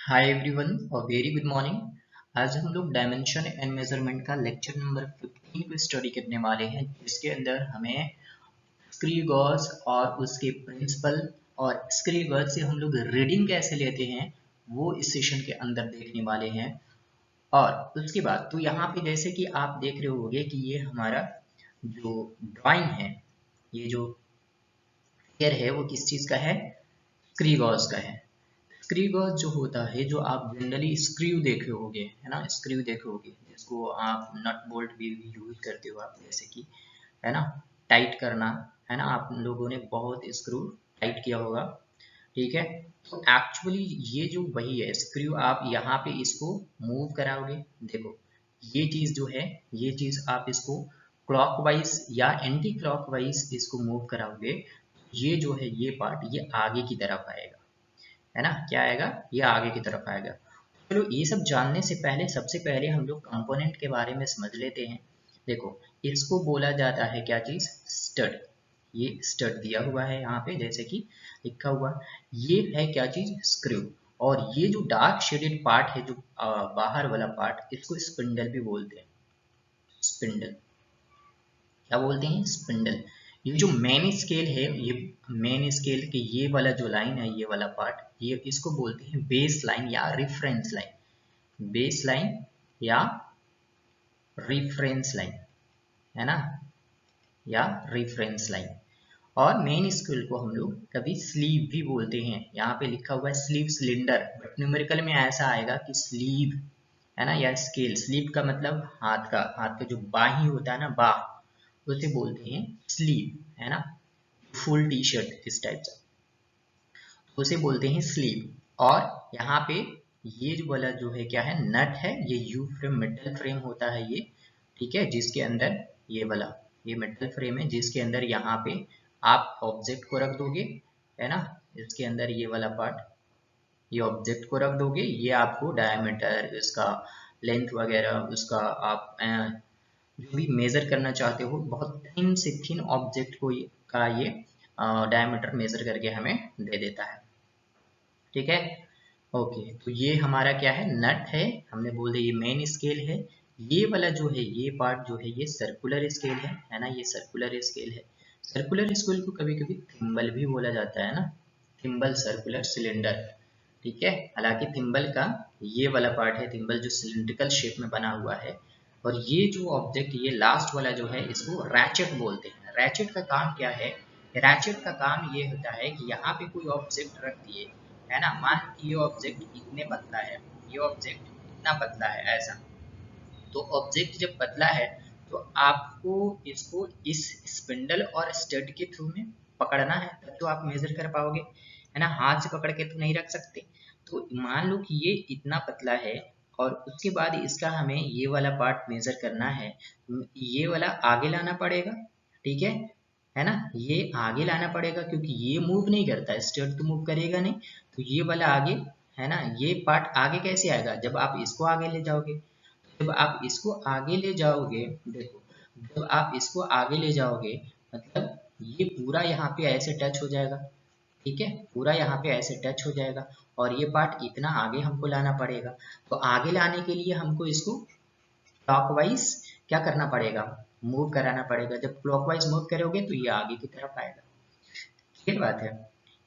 Hi everyone और very good morning. आज हम लोग डायमेंशन एंड मेजरमेंट का लेक्चर नंबर 15 को स्टडी करने वाले हैं, जिसके अंदर हमें स्क्रू गॉज और उसके प्रिंसिपल और स्क्रू गॉज से हम लोग रीडिंग कैसे लेते हैं वो इस सेशन के अंदर देखने वाले हैं। और उसके बाद तो यहाँ पे जैसे कि आप देख रहे होंगे कि ये हमारा जो ड्राइंग है, ये जो फिगर है वो किस चीज़ का है, स्क्रू गॉज का है। स्क्रू गॉज जो होता है, जो आप जनरली स्क्रू देखे होंगे, है ना, स्क्रू देखे होंगे जिसको आप नट बोल्ट भी यूज करते हो आप, जैसे कि है ना टाइट करना, है ना, आप लोगों ने बहुत स्क्रू टाइट किया होगा। ठीक है, तो एक्चुअली ये जो वही है स्क्रू, आप यहाँ पे इसको मूव कराओगे। देखो ये चीज जो है, ये चीज आप इसको क्लॉकवाइज या एंटी क्लॉकवाइज इसको मूव कराओगे, ये जो है ये पार्ट ये आगे की तरफ आएगा, है ना, क्या आएगा, ये आगे की तरफ आएगा। चलो ये सब जानने से पहले सबसे पहले हम लोग कंपोनेंट के बारे में समझ लेते हैं। देखो इसको बोला जाता है क्या चीज, स्टड। ये स्टड दिया हुआ है यहाँ पे, जैसे कि लिखा हुआ, ये है क्या चीज, स्क्रू। और ये जो डार्क शेडेड पार्ट है, जो बाहर वाला पार्ट, इसको स्पिंडल भी बोलते हैं। स्पिंडल, क्या बोलते हैं, स्पिंडल। ये जो मेन स्केल है, ये मेन स्केल के ये वाला जो लाइन है, ये वाला पार्ट, ये इसको बोलते हैं बेस लाइन या रिफरेंस लाइन। बेस लाइन या रिफरेंस लाइन, है ना, या रिफरेंस लाइन। और मेन स्केल को हम लोग कभी स्लीव भी बोलते हैं। यहाँ पे लिखा हुआ है स्लीव सिलेंडर, बट न्यूमेरिकल में ऐसा आएगा कि स्लीव, है ना, या स्केल। स्लीव का मतलब हाथ का जो बाही होता है ना, बाह, उसे बोलते हैं स्लीव, है ना, फुल टी शर्ट इस टाइप से, तो उसे बोलते हैं स्लीव। और यहाँ पे ये जो वाला जो है क्या है, नट है, ये यू फ्रेम मेटल फ्रेम होता है ये, ठीक है, जिसके अंदर ये वाला, ये मेटल फ्रेम है जिसके अंदर यहाँ पे आप ऑब्जेक्ट को रख दोगे, है ना, इसके अंदर ये वाला पार्ट, ये ऑब्जेक्ट को रख दोगे, ये आपको डायमीटर, इसका लेंथ वगैरह, उसका आप जो भी मेजर करना चाहते हो, बहुत थिन से थिन ऑब्जेक्ट को का ये डायमीटर मेजर करके हमें दे देता है। ठीक है, ओके, तो ये हमारा क्या है, नट है, हमने बोल दिया ये मेन स्केल है। ये वाला जो है, ये पार्ट जो है, ये सर्कुलर स्केल है ना, ये सर्कुलर स्केल है। सर्कुलर स्केल को कभी कभी थिम्बल भी बोला जाता है ना, थिम्बल, सर्कुलर सिलेंडर। ठीक है, हालांकि थिम्बल का ये वाला पार्ट है, थिम्बल जो सिलिंड्रिकल शेप में बना हुआ है। और ये जो ऑब्जेक्ट, ये लास्ट वाला जो है, इसको रैचेट बोलते हैं। रैचेट का काम क्या है, रैचेट का काम ये होता है कि यहाँ पे कोई ऑब्जेक्ट रख दिए, है ना, मान कि ये ऑब्जेक्ट इतने पतला है, ये ऑब्जेक्ट इतना पतला है ऐसा, तो ऑब्जेक्ट जब पतला है तो आपको इसको इस स्पिंडल और स्टड के थ्रू में पकड़ना है, तब तो आप मेजर कर पाओगे, है ना, हाथ से पकड़ के तो नहीं रख सकते। तो मान लो कि ये इतना पतला है, और उसके बाद इसका हमें ये वाला पार्ट मेजर करना है, ये वाला आगे लाना पड़ेगा। ठीक है ना, ये आगे लाना पड़ेगा क्योंकि ये मूव नहीं करता, स्टड तो मूव करेगा नहीं, तो ये वाला आगे, है ना, ये पार्ट आगे कैसे आएगा, जब आप इसको आगे ले जाओगे। जब आप इसको आगे ले जाओगे, देखो, जब आप इसको आगे ले जाओगे, मतलब ये पूरा यहाँ पे ऐसे टच हो जाएगा। ठीक है, पूरा यहाँ पे ऐसे टच हो जाएगा, और ये पार्ट इतना आगे हमको लाना पड़ेगा। तो आगे लाने के लिए हमको इसको क्लॉकवाइज क्या करना पड़ेगा, मूव कराना पड़ेगा। जब क्लॉकवाइज मूव करोगे तो ये आगे की तरफ आएगा। ठीक बात है।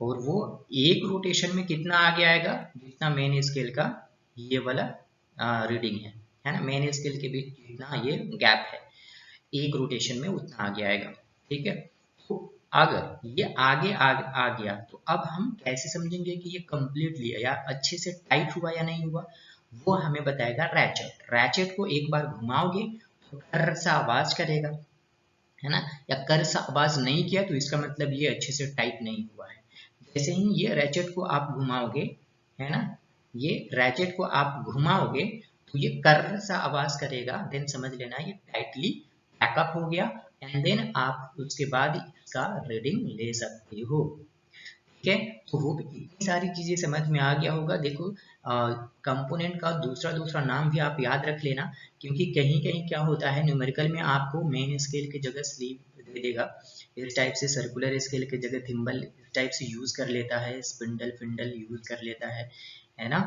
और वो एक रोटेशन में कितना आगे आएगा, जितना मेन स्केल का ये वाला रीडिंग है ना, मेन स्केल के बीच जितना ये गैप है, एक रोटेशन में उतना आगे आएगा। ठीक है, तो अगर ये आ गया, तो अब हम कैसे समझेंगे कि ये कंप्लीटली या अच्छे से टाइट हुआ या नहीं हुआ, वो हमें बताएगा रैचेट। रैचेट को एक बार घुमाओगे तो कर सा आवाज करेगा, है ना, या कर सा आवाज नहीं किया तो इसका मतलब ये अच्छे से टाइट नहीं हुआ है। जैसे ही ये रैचेट को आप घुमाओगे, है ना, ये रैचेट को आप घुमाओगे तो ये कर सा आवाज करेगा, देन समझ लेना ये टाइटली पैकअप हो गया, एंड देन आप उसके बाद इसका रीडिंग ले सकते हो। ठीक है, तो वो इतनी सारी चीजें समझ में आ गया होगा। देखो कंपोनेंट का दूसरा दूसरा नाम भी आप याद रख लेना, क्योंकि कहीं कहीं क्या होता है, न्यूमेरिकल में आपको मेन स्केल की जगह स्लीव दे देगा, इस टाइप से सर्कुलर स्केल की जगह थिम्बल इस टाइप से यूज कर लेता है, स्पिंडल फिंडल यूज कर लेता है ना।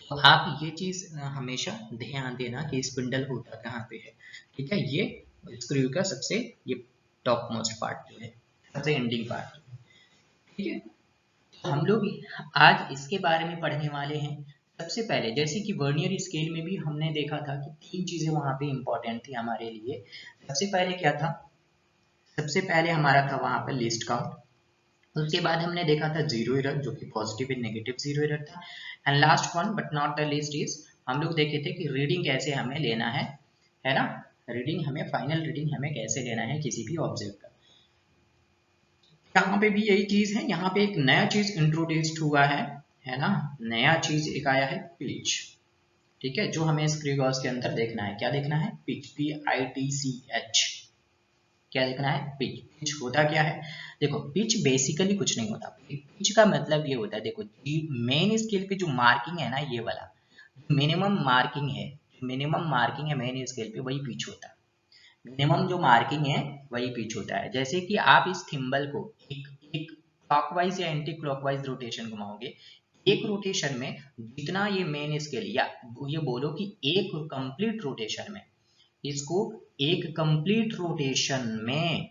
तो आप ये चीज हमेशा ध्यान देना कि स्पिंडल होता कहाँ पे है। ठीक है, ये स्क्रू का सबसे ये टॉप मोस्ट पार्ट जो है, सबसे एंडिंग पार्ट। ठीक है, तो हम लोग आज इसके बारे में पढ़ने वाले हैं। सबसे पहले जैसे कि वर्नियर स्केल में भी हमने देखा था कि तीन चीजें वहां पे इंपॉर्टेंट थी हमारे लिए। सबसे पहले क्या था, सबसे पहले हमारा था वहां पर लिस्ट काउंट। उसके बाद हमने देखा था जीरो एरर, जो कि positive and negative zero error था। And last one but not the least is, हम लोग देखे थे कि रीडिंग कैसे हमें लेना है ना, रीडिंग हमें, फाइनल रीडिंग हमें कैसे लेना है किसी भी ऑब्जेक्ट का। यहाँ पे भी यही चीज है, यहाँ पे एक नया चीज इंट्रोड्यूस्ड हुआ है ना, नया चीज एक आया है पिच। ठीक है, जो हमें स्क्रू गॉस के अंदर देखना है, क्या देखना है, पिच, PITCH, क्या देखना है, पिच। पिच होता क्या है, देखो पिच बेसिकली कुछ नहीं होता। पिच का मतलब ये होता है, देखो मेन स्केल पे जो मार्किंग है ना, ये वाला मिनिमम मार्किंग है, मिनिमम मार्किंग है मेन स्केल पे, वही पिच होता है। मिनिमम जो मार्किंग है वही पिच होता है। जैसे कि आप इस थिम्बल को एक एक क्लॉकवाइज या एंटी क्लॉकवाइज रोटेशन घुमाओगे, एक रोटेशन में जितना ये मेन स्केल, या ये बोलो कि एक कंप्लीट रोटेशन में, इसको एक कंप्लीट रोटेशन में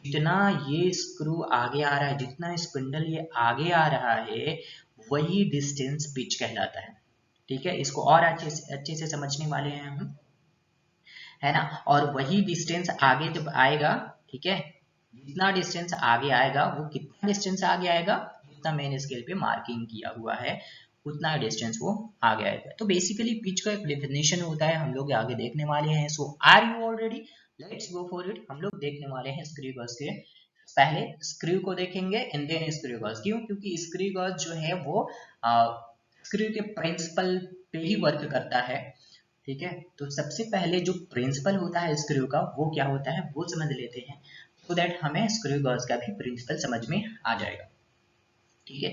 जितना ये स्क्रू आगे आ रहा है, जितना स्पिंडल ये आगे आ रहा है, वही डिस्टेंस पिच कहलाता है। ठीक है, इसको और अच्छे से समझने वाले हैं हम, है ना। और वही डिस्टेंस आगे जब आएगा, ठीक है, जितना डिस्टेंस आगे आएगा, वो कितना डिस्टेंस आगे आएगा, जितना मेन स्केल पे मार्किंग किया हुआ है उतना डिस्टेंस वो आगे आएगा। तो बेसिकली पिच का एक डेफिनेशन होता है, हम लोग आगे देखने वाले हैं। So are you all ready, let's go for it. हम लोग देखने वाले हैं स्क्रू गॉस के, पहले स्क्रू को देखेंगे एंड देन स्क्रू गॉस। क्यों, क्योंकि स्क्रू गॉस जो है वो स्क्रू के प्रिंसिपल पे ही वर्क करता है। ठीक है, तो सबसे पहले जो प्रिंसिपल होता है स्क्रू का, वो क्या होता है वो समझ लेते हैं, सो दैट हमें स्क्रू गॉस का भी प्रिंसिपल समझ में आ जाएगा। ठीक है,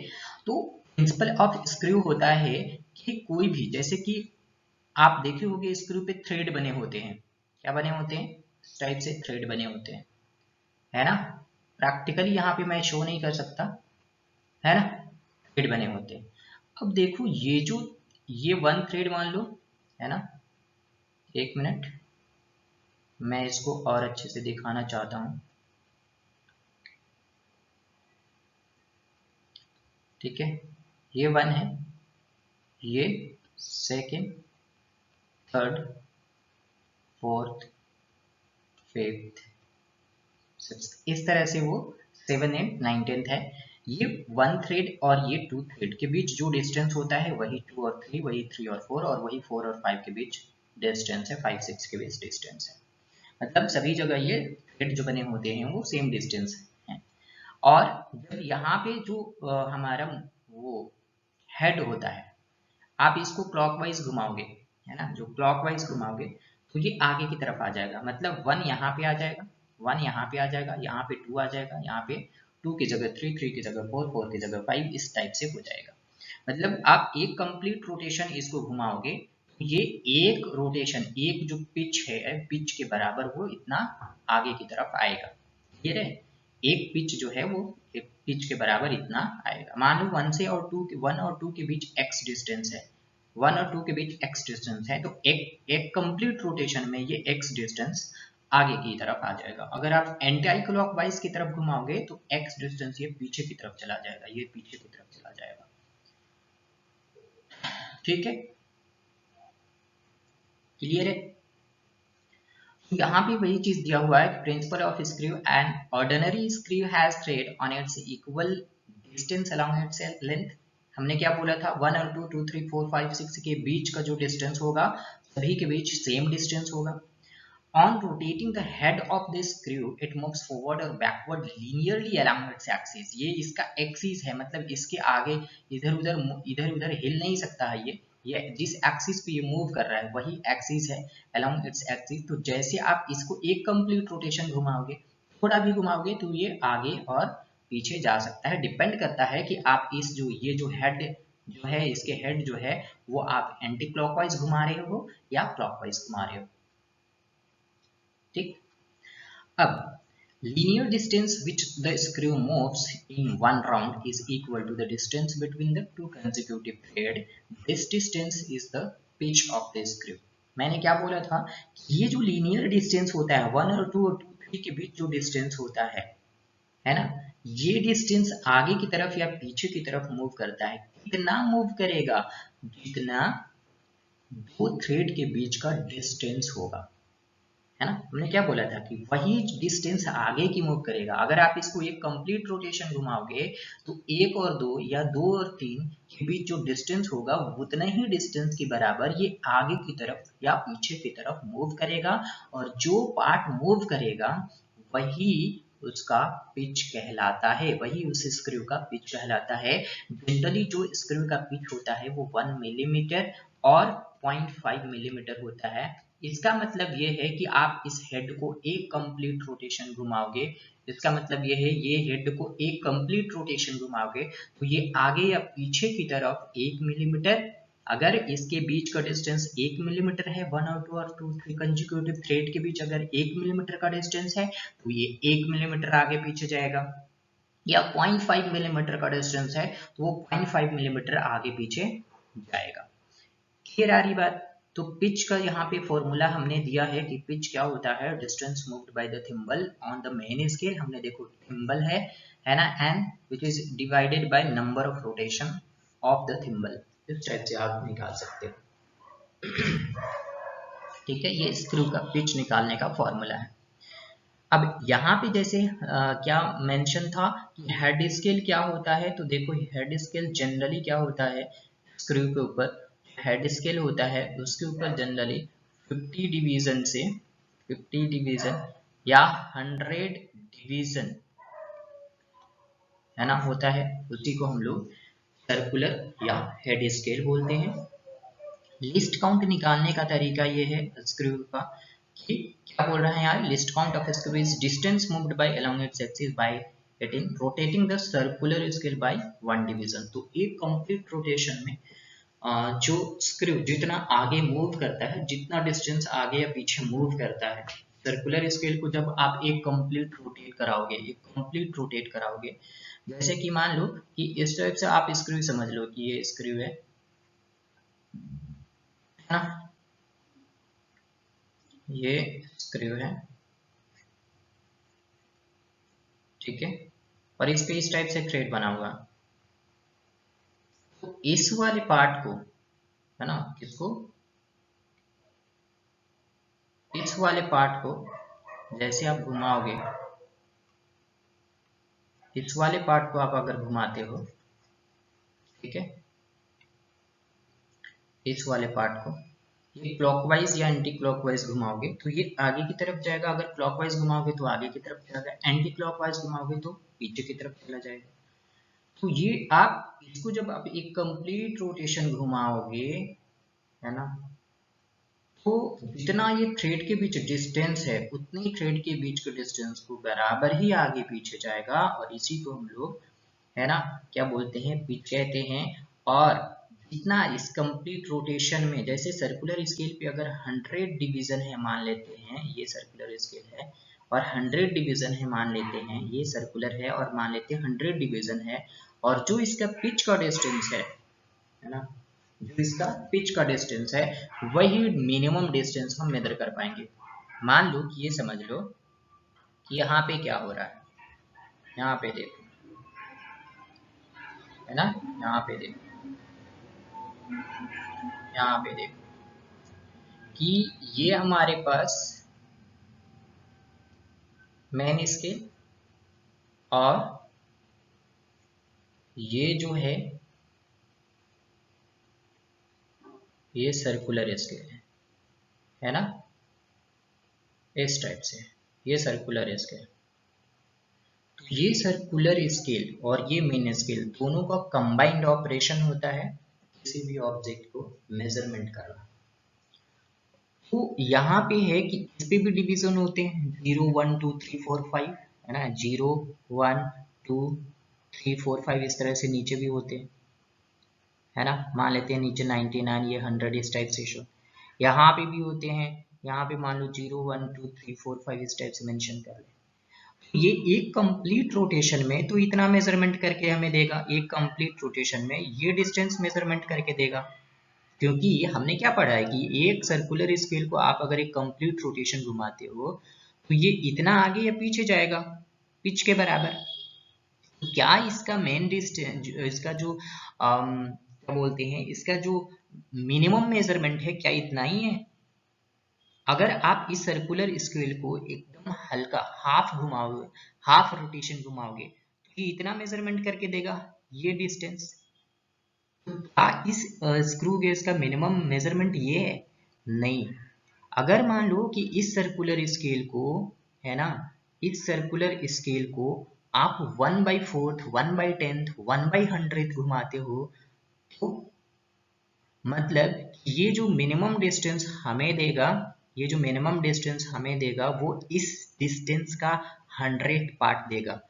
तो प्रिंसिपल ऑफ स्क्रू होता है कि कोई भी, जैसे कि आप देखे होंगे स्क्रू पे थ्रेड बने होते हैं, क्या बने होते हैं, इस टाइप से थ्रेड बने होते हैं, है ना। प्रैक्टिकली यहाँ पे मैं शो नहीं कर सकता, है ना, थ्रेड बने होते हैं। अब देखो ये जो, ये वन थ्रेड मान लो, है ना, एक मिनट, मैं इसको और अच्छे से दिखाना चाहता हूँ। ठीक है, ये वन है, ये second, third, fourth, fifth, sixth, इस तरह से वो 7 8 9 10th है। ये वन थ्रेड और ये टू थ्रेड के बीच जो डिस्टेंस होता है वही 2 और 3, वही 3 और 4, और वही 4 और 5 के बीच डिस्टेंस है, 5 6 के बीच डिस्टेंस है। मतलब सभी जगह ये थ्रेड जो बने होते हैं वो सेम डिस्टेंस है। और जब यहाँ पे जो हमारा वो हेड होता है, आप इसको क्लॉकवाइज घुमाओगे, है ना, जो क्लॉकवाइज घुमाओगे तो ये आगे की तरफ आ जाएगा। मतलब वन यहाँ पे आ जाएगा, वन यहाँ पे आ जाएगा, यहाँ पे टू आ जाएगा, यहाँ पे टू की जगह थ्री, थ्री की जगह फोर, फोर की जगह फाइव, इस टाइप से हो जाएगा। मतलब आप एक कंप्लीट रोटेशन इसको घुमाओगे, ये एक रोटेशन, एक जो पिच है, पिच के बराबर वो इतना आगे की तरफ आएगा। ये रहे, एक पिच जो है वो एक पिच के बराबर इतना आएगा। मान लो वन से और टू, वन और टू के बीच एक्स डिस्टेंस है, वन और टू के बीच एक्स डिस्टेंस है, तो एक कंप्लीट रोटेशन में ये एक्स डिस्टेंस आगे की तरफ आ जाएगा। अगर आप एंटी क्लॉकवाइज की तरफ घुमाओगे तो एक्स डिस्टेंस ये पीछे की तरफ चला जाएगा, ये पीछे की तरफ चला जाएगा। ठीक है, क्लियर है। यहाँ पे वही चीज दिया हुआ है, principle of screw, and ordinary screw has thread on its equal distance along its length. हमने क्या बोला था, वन और two, two three four five six के बीच का जो डिस्टेंस होगा, सभी के बीच सेम डिस्टेंस होगा। On rotating the head of this screw, it moves forward or backward linearly along its axis। ये इसका एक्सिस है, मतलब इसके आगे इधर उधर हिल नहीं सकता है। ये जिस एक्सिस पे ये मूव कर रहा है वही एक्सिस है, along its axis। तो जैसे आप इसको एक कंप्लीट रोटेशन घुमाओगे, थोड़ा भी घुमाओगे, तो ये आगे और पीछे जा सकता है। डिपेंड करता है कि आप इस जो ये जो हेड जो है, इसके हेड जो है वो आप एंटी क्लॉकवाइज घुमा रहे हो या क्लॉकवाइज घुमा रहे हो। ठीक, अब linear distance which the screw moves in one round is equal to the distance between the two consecutive thread. This distance is the pitch of the screw. मैंने क्या बोला था कि ये जो लीनियर डिस्टेंस होता है 1 और 2 और 2 3 के बीच जो डिस्टेंस होता है ना, ये डिस्टेंस आगे की तरफ या पीछे की तरफ मूव करता है। कितना मूव करेगा? जितना दो थ्रेड के बीच का डिस्टेंस होगा, है ना। हमने क्या बोला था कि वही डिस्टेंस आगे की मूव करेगा। अगर आप इसको एक कंप्लीट रोटेशन घुमाओगे तो 1 और 2 या 2 और 3 के बीच जो डिस्टेंस होगा उतना ही डिस्टेंस के बराबर ये आगे की तरफ या पीछे की तरफ मूव करेगा, और जो पार्ट मूव करेगा वही उसका पिच कहलाता है, वही उस स्क्रू का पिच कहलाता है। जनरली जो स्क्रू का पिच होता है वो 1 मिलीमीटर और 0.5 मिलीमीटर होता है। इसका मतलब ये है कि आप इस हेड को एक कंप्लीट रोटेशन घुमाओगे, इसका मतलब ये है ये हेड को एक कंप्लीट रोटेशन घुमाओगे तो ये आगे या पीछे की तरफ 1 मिलीमीटर, अगर इसके बीच का डिस्टेंस 1 मिलीमीटर है 1 और 2 और 2 3 कंसेक्यूटिव थ्रेड के बीच अगर 1 मिलीमीटर का डिस्टेंस है तो ये 1 मिलीमीटर आगे पीछे जाएगा, या 0.5 मिलीमीटर का डिस्टेंस है तो वो 0.5 मिलीमीटर आगे पीछे जाएगा। क्लियर आ रही बात? तो पिच का यहाँ पे फॉर्मूला हमने दिया है कि पिच क्या होता है, distance moved by the thimble on the main scale. हमने देखो थिम्बल है ना, and which is divided by number of rotation of the thimble. इस टाइप से आप निकाल सकते हो। ठीक है, ये स्क्रू का पिच निकालने का फॉर्मूला है। अब यहाँ पे जैसे क्या मेंशन था कि हेड स्केल क्या होता है, तो देखो हेड स्केल जनरली क्या होता है, स्क्रू के ऊपर हेड स्केल होता है उसके ऊपर जनरली 50 डिवीजन से 50 डिवीजन या 100 डिवीजन, है ना, होता है, उसी को हम लोग सर्कुलर या हेड स्केल बोलते हैं। लिस्ट काउंट निकालने का तरीका ये है स्क्रू का कि क्या बोल रहा है यार, list count of screw is distance moved by along its axis bye rotating the circular scale by 1 division. तो एक कंप्लीट रोटेशन में जो स्क्रू जितना आगे मूव करता है, जितना डिस्टेंस आगे या पीछे मूव करता है, सर्कुलर स्केल को जब आप एक कंप्लीट रोटेट कराओगे, जैसे कि मान लो कि इस टाइप से आप स्क्रू समझ लो कि ये स्क्रू है ना, ये स्क्रू है, ठीक है, और इस पे इस टाइप से थ्रेड बना हुआ। तो इस वाले पार्ट को, है ना, किसको, इस वाले पार्ट को जैसे आप घुमाओगे, इस वाले पार्ट को आप अगर घुमाते हो, ठीक है, इस वाले पार्ट को ये क्लॉकवाइज या एंटी क्लॉकवाइज घुमाओगे तो ये आगे की तरफ जाएगा, अगर क्लॉकवाइज घुमाओगे तो आगे की तरफ जाएगा, एंटी क्लॉकवाइज घुमाओगे तो पीछे की तरफ चला जाएगा। तो ये आप इसको जब आप एक कंप्लीट रोटेशन घुमाओगे, है ना, तो जितना ये थ्रेड के बीच डिस्टेंस है उतने ही थ्रेड के बीच के डिस्टेंस को बराबर ही आगे पीछे जाएगा, और इसी को हम लोग, है ना, क्या बोलते हैं, पिच कहते हैं। और जितना इस कंप्लीट रोटेशन में, जैसे सर्कुलर स्केल पे अगर 100 डिवीजन है मान लेते हैं, ये सर्कुलर स्केल है और 100 डिवीजन है मान लेते हैं, ये सर्कुलर है और मान लेते हैं 100 डिवीजन है, और जो इसका पिच का डिस्टेंस है ना, जो इसका पिच का डिस्टेंस है वही मिनिमम डिस्टेंस हम मेजर कर पाएंगे। मान लो कि ये समझ लो कि यहाँ पे क्या हो रहा है, यहाँ पे देखो, है ना, यहाँ पे देखो, यहाँ पे देखो कि ये हमारे पास मेन स्केल और ये जो है ये सर्कुलर स्केल है ना, इस टाइप से ये सर्कुलर स्केल। तो ये सर्कुलर स्केल और ये मेन स्केल दोनों का कंबाइंड ऑपरेशन होता है किसी भी ऑब्जेक्ट को मेजरमेंट करना। तो यहाँ पे है कि इस पे भी डिवीजन होते हैं 0 1 2 3 4 5, है ना, 0 1 2 3 4 5 इस तरह से नीचे भी होते हैं, है ना, मान लेते हैं नीचे 99 ये 100 इस टाइप से शो, यहाँ पे भी होते हैं, यहाँ पे मान लो 0 1 2 3 4 5 इस टाइप से मेंशन कर ले। ये एक कंप्लीट रोटेशन में तो इतना मेजरमेंट करके हमें देगा, एक कंप्लीट रोटेशन में ये डिस्टेंस मेजरमेंट करके देगा। क्योंकि हमने क्या पढ़ा है कि एक सर्कुलर स्केल को आप अगर एक कंप्लीट रोटेशन घुमाते हो तो ये इतना आगे या पीछे जाएगा, पिच के बराबर। तो क्या इसका मेन डिस्टेंस, इसका जो क्या बोलते हैं, इसका जो मिनिमम मेजरमेंट है क्या इतना ही है? अगर आप इस सर्कुलर स्केल को एकदम हल्का हाफ घुमाओगे, हाफ रोटेशन घुमाओगे, तो ये इतना मेजरमेंट करके देगा, ये डिस्टेंस। तो क्या इस स्क्रू गेज का मिनिमम मेजरमेंट ये है? नहीं। अगर मान लो कि इस सर्कुलर स्केल को, है ना, इस सर्कुलर स्केल को आप 1/4, 1/10, 1/100 घुमाते हो, तो मतलब ये जो मिनिमम डिस्टेंस हमें देगा, ये जो मिनिमम डिस्टेंस हमें देगा वो इस डिस्टेंस का 100 पार्ट देगा।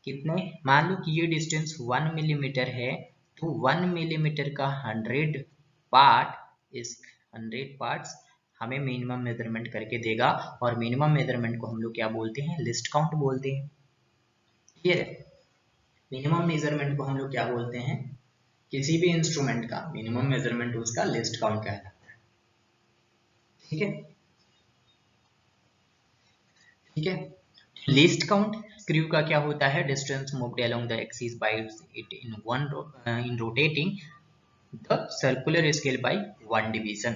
कितने? मान लो कि ये डिस्टेंस 1 मिलीमीटर है, तो 1 मिलीमीटर का 100 पार्ट, इस 100 पार्ट्स हमें मिनिमम मेजरमेंट करके देगा। और मिनिमम मेजरमेंट को हम लोग क्या बोलते हैं? लिस्ट काउंट बोलते हैं। क्लियर है? मिनिमम मेजरमेंट को हम लोग क्या बोलते हैं? किसी भी इंस्ट्रूमेंट का मिनिमम मेजरमेंट उसका लिस्ट काउंट कहलाता है। ठीक है, ठीक है। लिस्ट काउंट स्क्रू का क्या होता है? Distance moved along the axis by it in rotating the circular scale by 1 division.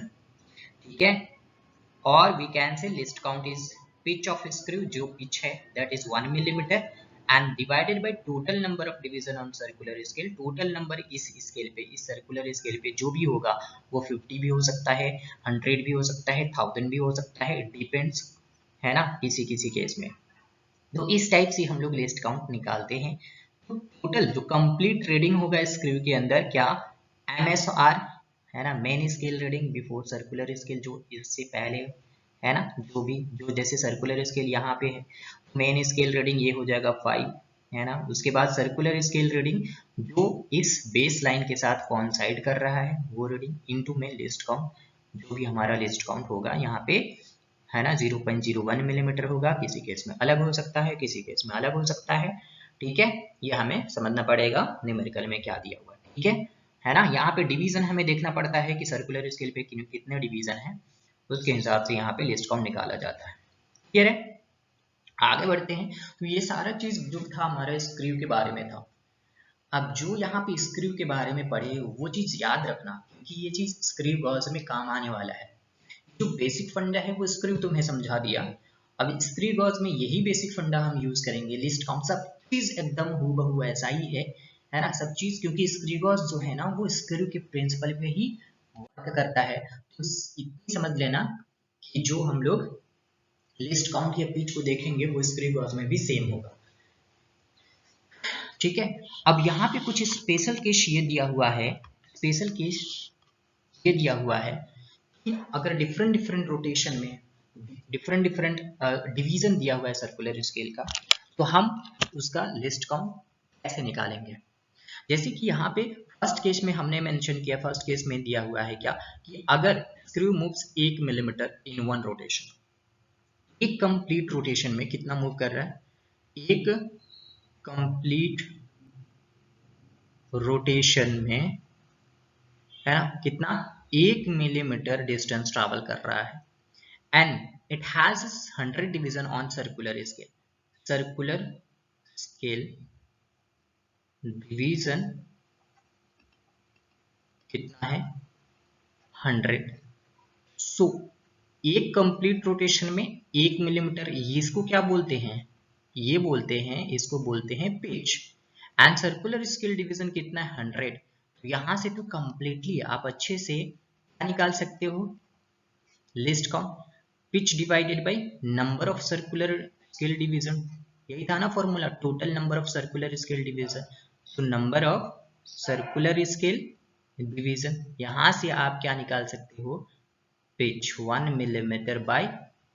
ठीक है। और we can say least count is pitch of screw, जो पिच है that is 1 millimetre, and divided by total number of division on circular scale. Total number इस scale पे, इस circular scale पे जो भी होगा वो 50 भी हो सकता है, 100 भी हो सकता है, 1000 भी हो सकता है, इट डिपेंड्स, है ना, किसी किसी केस में। तो इस टाइप से हम लोग लिस्ट काउंट निकालते हैं। तो टोटल जो कंप्लीट रीडिंग होगा स्क्रू के अंदर, क्या MSR, है ना, main scale reading before circular scale, जो इससे पहले, है ना, जो भी, जो जैसे सर्कुलर स्केल यहाँ पे है, मेन स्केल रीडिंग ये हो जाएगा 5, है ना। उसके बाद सर्कुलर स्केल रीडिंग जो इस बेस लाइन के साथ कॉइंसाइड कर रहा है वो रीडिंग, इनटू में लिस्ट काउंट, जो भी हमारा लिस्ट काउंट होगा यहाँ पे, है ना, 0.01 मिलीमीटर होगा। किसी केस में अलग हो सकता है, किसी केस में अलग हो सकता है। ठीक है, ये हमें समझना पड़ेगा न्यूमेरिकल में क्या दिया हुआ है। ठीक है ना। यहाँ पे डिवीजन हमें देखना पड़ता है कि सर्कुलर स्केल पे कितने डिवीजन है, उसके हिसाब से यहाँ पे लिस्ट काउंट निकाला जाता है। क्लियर है? आगे बढ़ते हैं। तो ये सारा चीज जो था हमारा स्क्रू के बारे में था। अब जो यहाँ पे स्क्रू के बारे में पढ़े वो चीज याद रखना, क्योंकि ये चीज स्क्रू गॉस में काम आने वाला है। जो बेसिक फंडा है वो स्क्रू तुम्हें समझा दिया। अब स्क्रू गॉस में यही बेसिक फंडा हम यूज करेंगे। लिस्ट काउंट सब चीज एकदम हूबहू ऐसा ही है ना, सब चीज। क्योंकि स्क्रू गॉस जो है ना वो स्क्रू के प्रिंसिपल पे ही वर्क करता है। तो इतनी समझ लेना कि जो हम लोग लिस्ट काउंट या पिच को देखेंगे वो स्क्रू गॉस में भी सेम होगा। ठीक है। अब यहाँ पे कुछ स्पेशल केस ये दिया हुआ है, स्पेशल केस ये दिया हुआ है कि अगर डिफरेंट डिफरेंट रोटेशन में डिफरेंट डिफरेंट डिवीजन दिया हुआ है सर्कुलर स्केल का, तो हम उसका लिस्ट काउंट कैसे निकालेंगे। जैसे कि यहाँ पे फर्स्ट केस में हमने मेंशन किया, फर्स्ट केस में दिया हुआ है क्या कि अगर स्क्रू मूव्स 1 मिलीमीटर इन 1 रोटेशन, एक कंप्लीट रोटेशन में कितना मूव कर रहा है, एक कंप्लीट रोटेशन में, है ना, कितना, 1 मिलीमीटर डिस्टेंस ट्रैवल कर रहा है, and it has 100 division on circular scale. Circular scale division कितना है, 100। सो एक कंप्लीट रोटेशन में 1 मिलीमीटर, इसको क्या बोलते हैं, ये बोलते हैं, इसको बोलते हैं pitch. And circular scale division कितना है, 100। तो यहां से तो कंप्लीटली आप अच्छे से क्या निकाल सकते हो, least count, pitch divided by number of circular scale division. यही था ना फॉर्मूला, total number of circular scale division. तो number of circular scale division, यहां से आप क्या निकाल सकते हो, pitch 1 millimetre by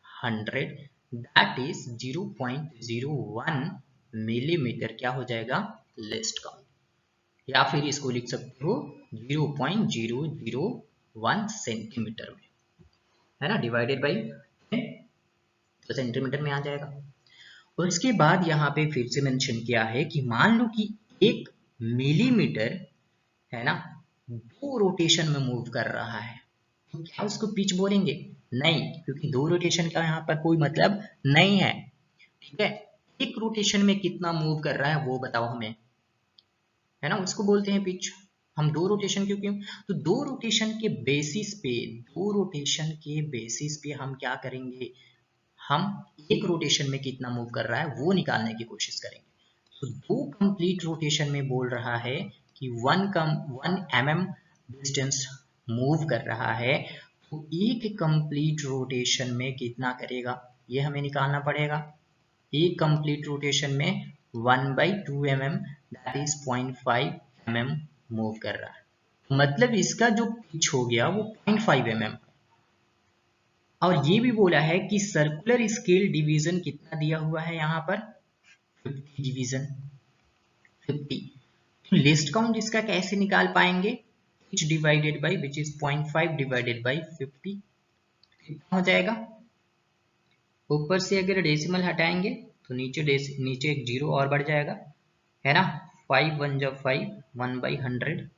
100, that is 0.01 millimetre, क्या हो जाएगा, लिस्ट काउंट। या फिर इसको लिख सकते हो 0.001 सेंटीमीटर में, है ना, डिवाइडेड बाई तो सेंटीमीटर में आ जाएगा। और इसके बाद यहाँ पे फिर से मेंशन किया है कि मान लो कि 1 मिलीमीटर है ना 2 रोटेशन में मूव कर रहा है, तो क्या उसको पिच बोलेंगे? नहीं, क्योंकि 2 रोटेशन का यहाँ पर कोई मतलब नहीं है। ठीक है, एक रोटेशन में कितना मूव कर रहा है वो बताओ हमें, है ना, उसको बोलते हैं पिच। हम 2 रोटेशन क्यों? तो 2 रोटेशन के बेसिस पे हम क्या करेंगे, हम एक रोटेशन में कितना मूव कर रहा है वो निकालने की कोशिश करेंगे। तो 2 कंप्लीट रोटेशन में बोल रहा है कि 1 mm डिस्टेंस मूव कर रहा है, तो एक कंप्लीट रोटेशन में कितना करेगा ये हमें निकालना पड़ेगा। एक कंप्लीट रोटेशन में 1/2 mm that is 0.5 mm move कर रहा है, मतलब इसका जो पिच हो गया वो 0.5 mm। और ये भी बोला है कि सर्कुलर स्केल डिवीजन कितना दिया हुआ है यहाँ पर, 50 डिवीजन 50। तो लिस्ट काउंट इसका कैसे निकाल पाएंगे, pitch divided by which is 0.5 divided by 50 कितना हो जाएगा। ऊपर से अगर डेसिमल हटाएंगे तो नीचे एक जीरो और बढ़ जाएगा, है ना। 5 1 जा 5, 1/100,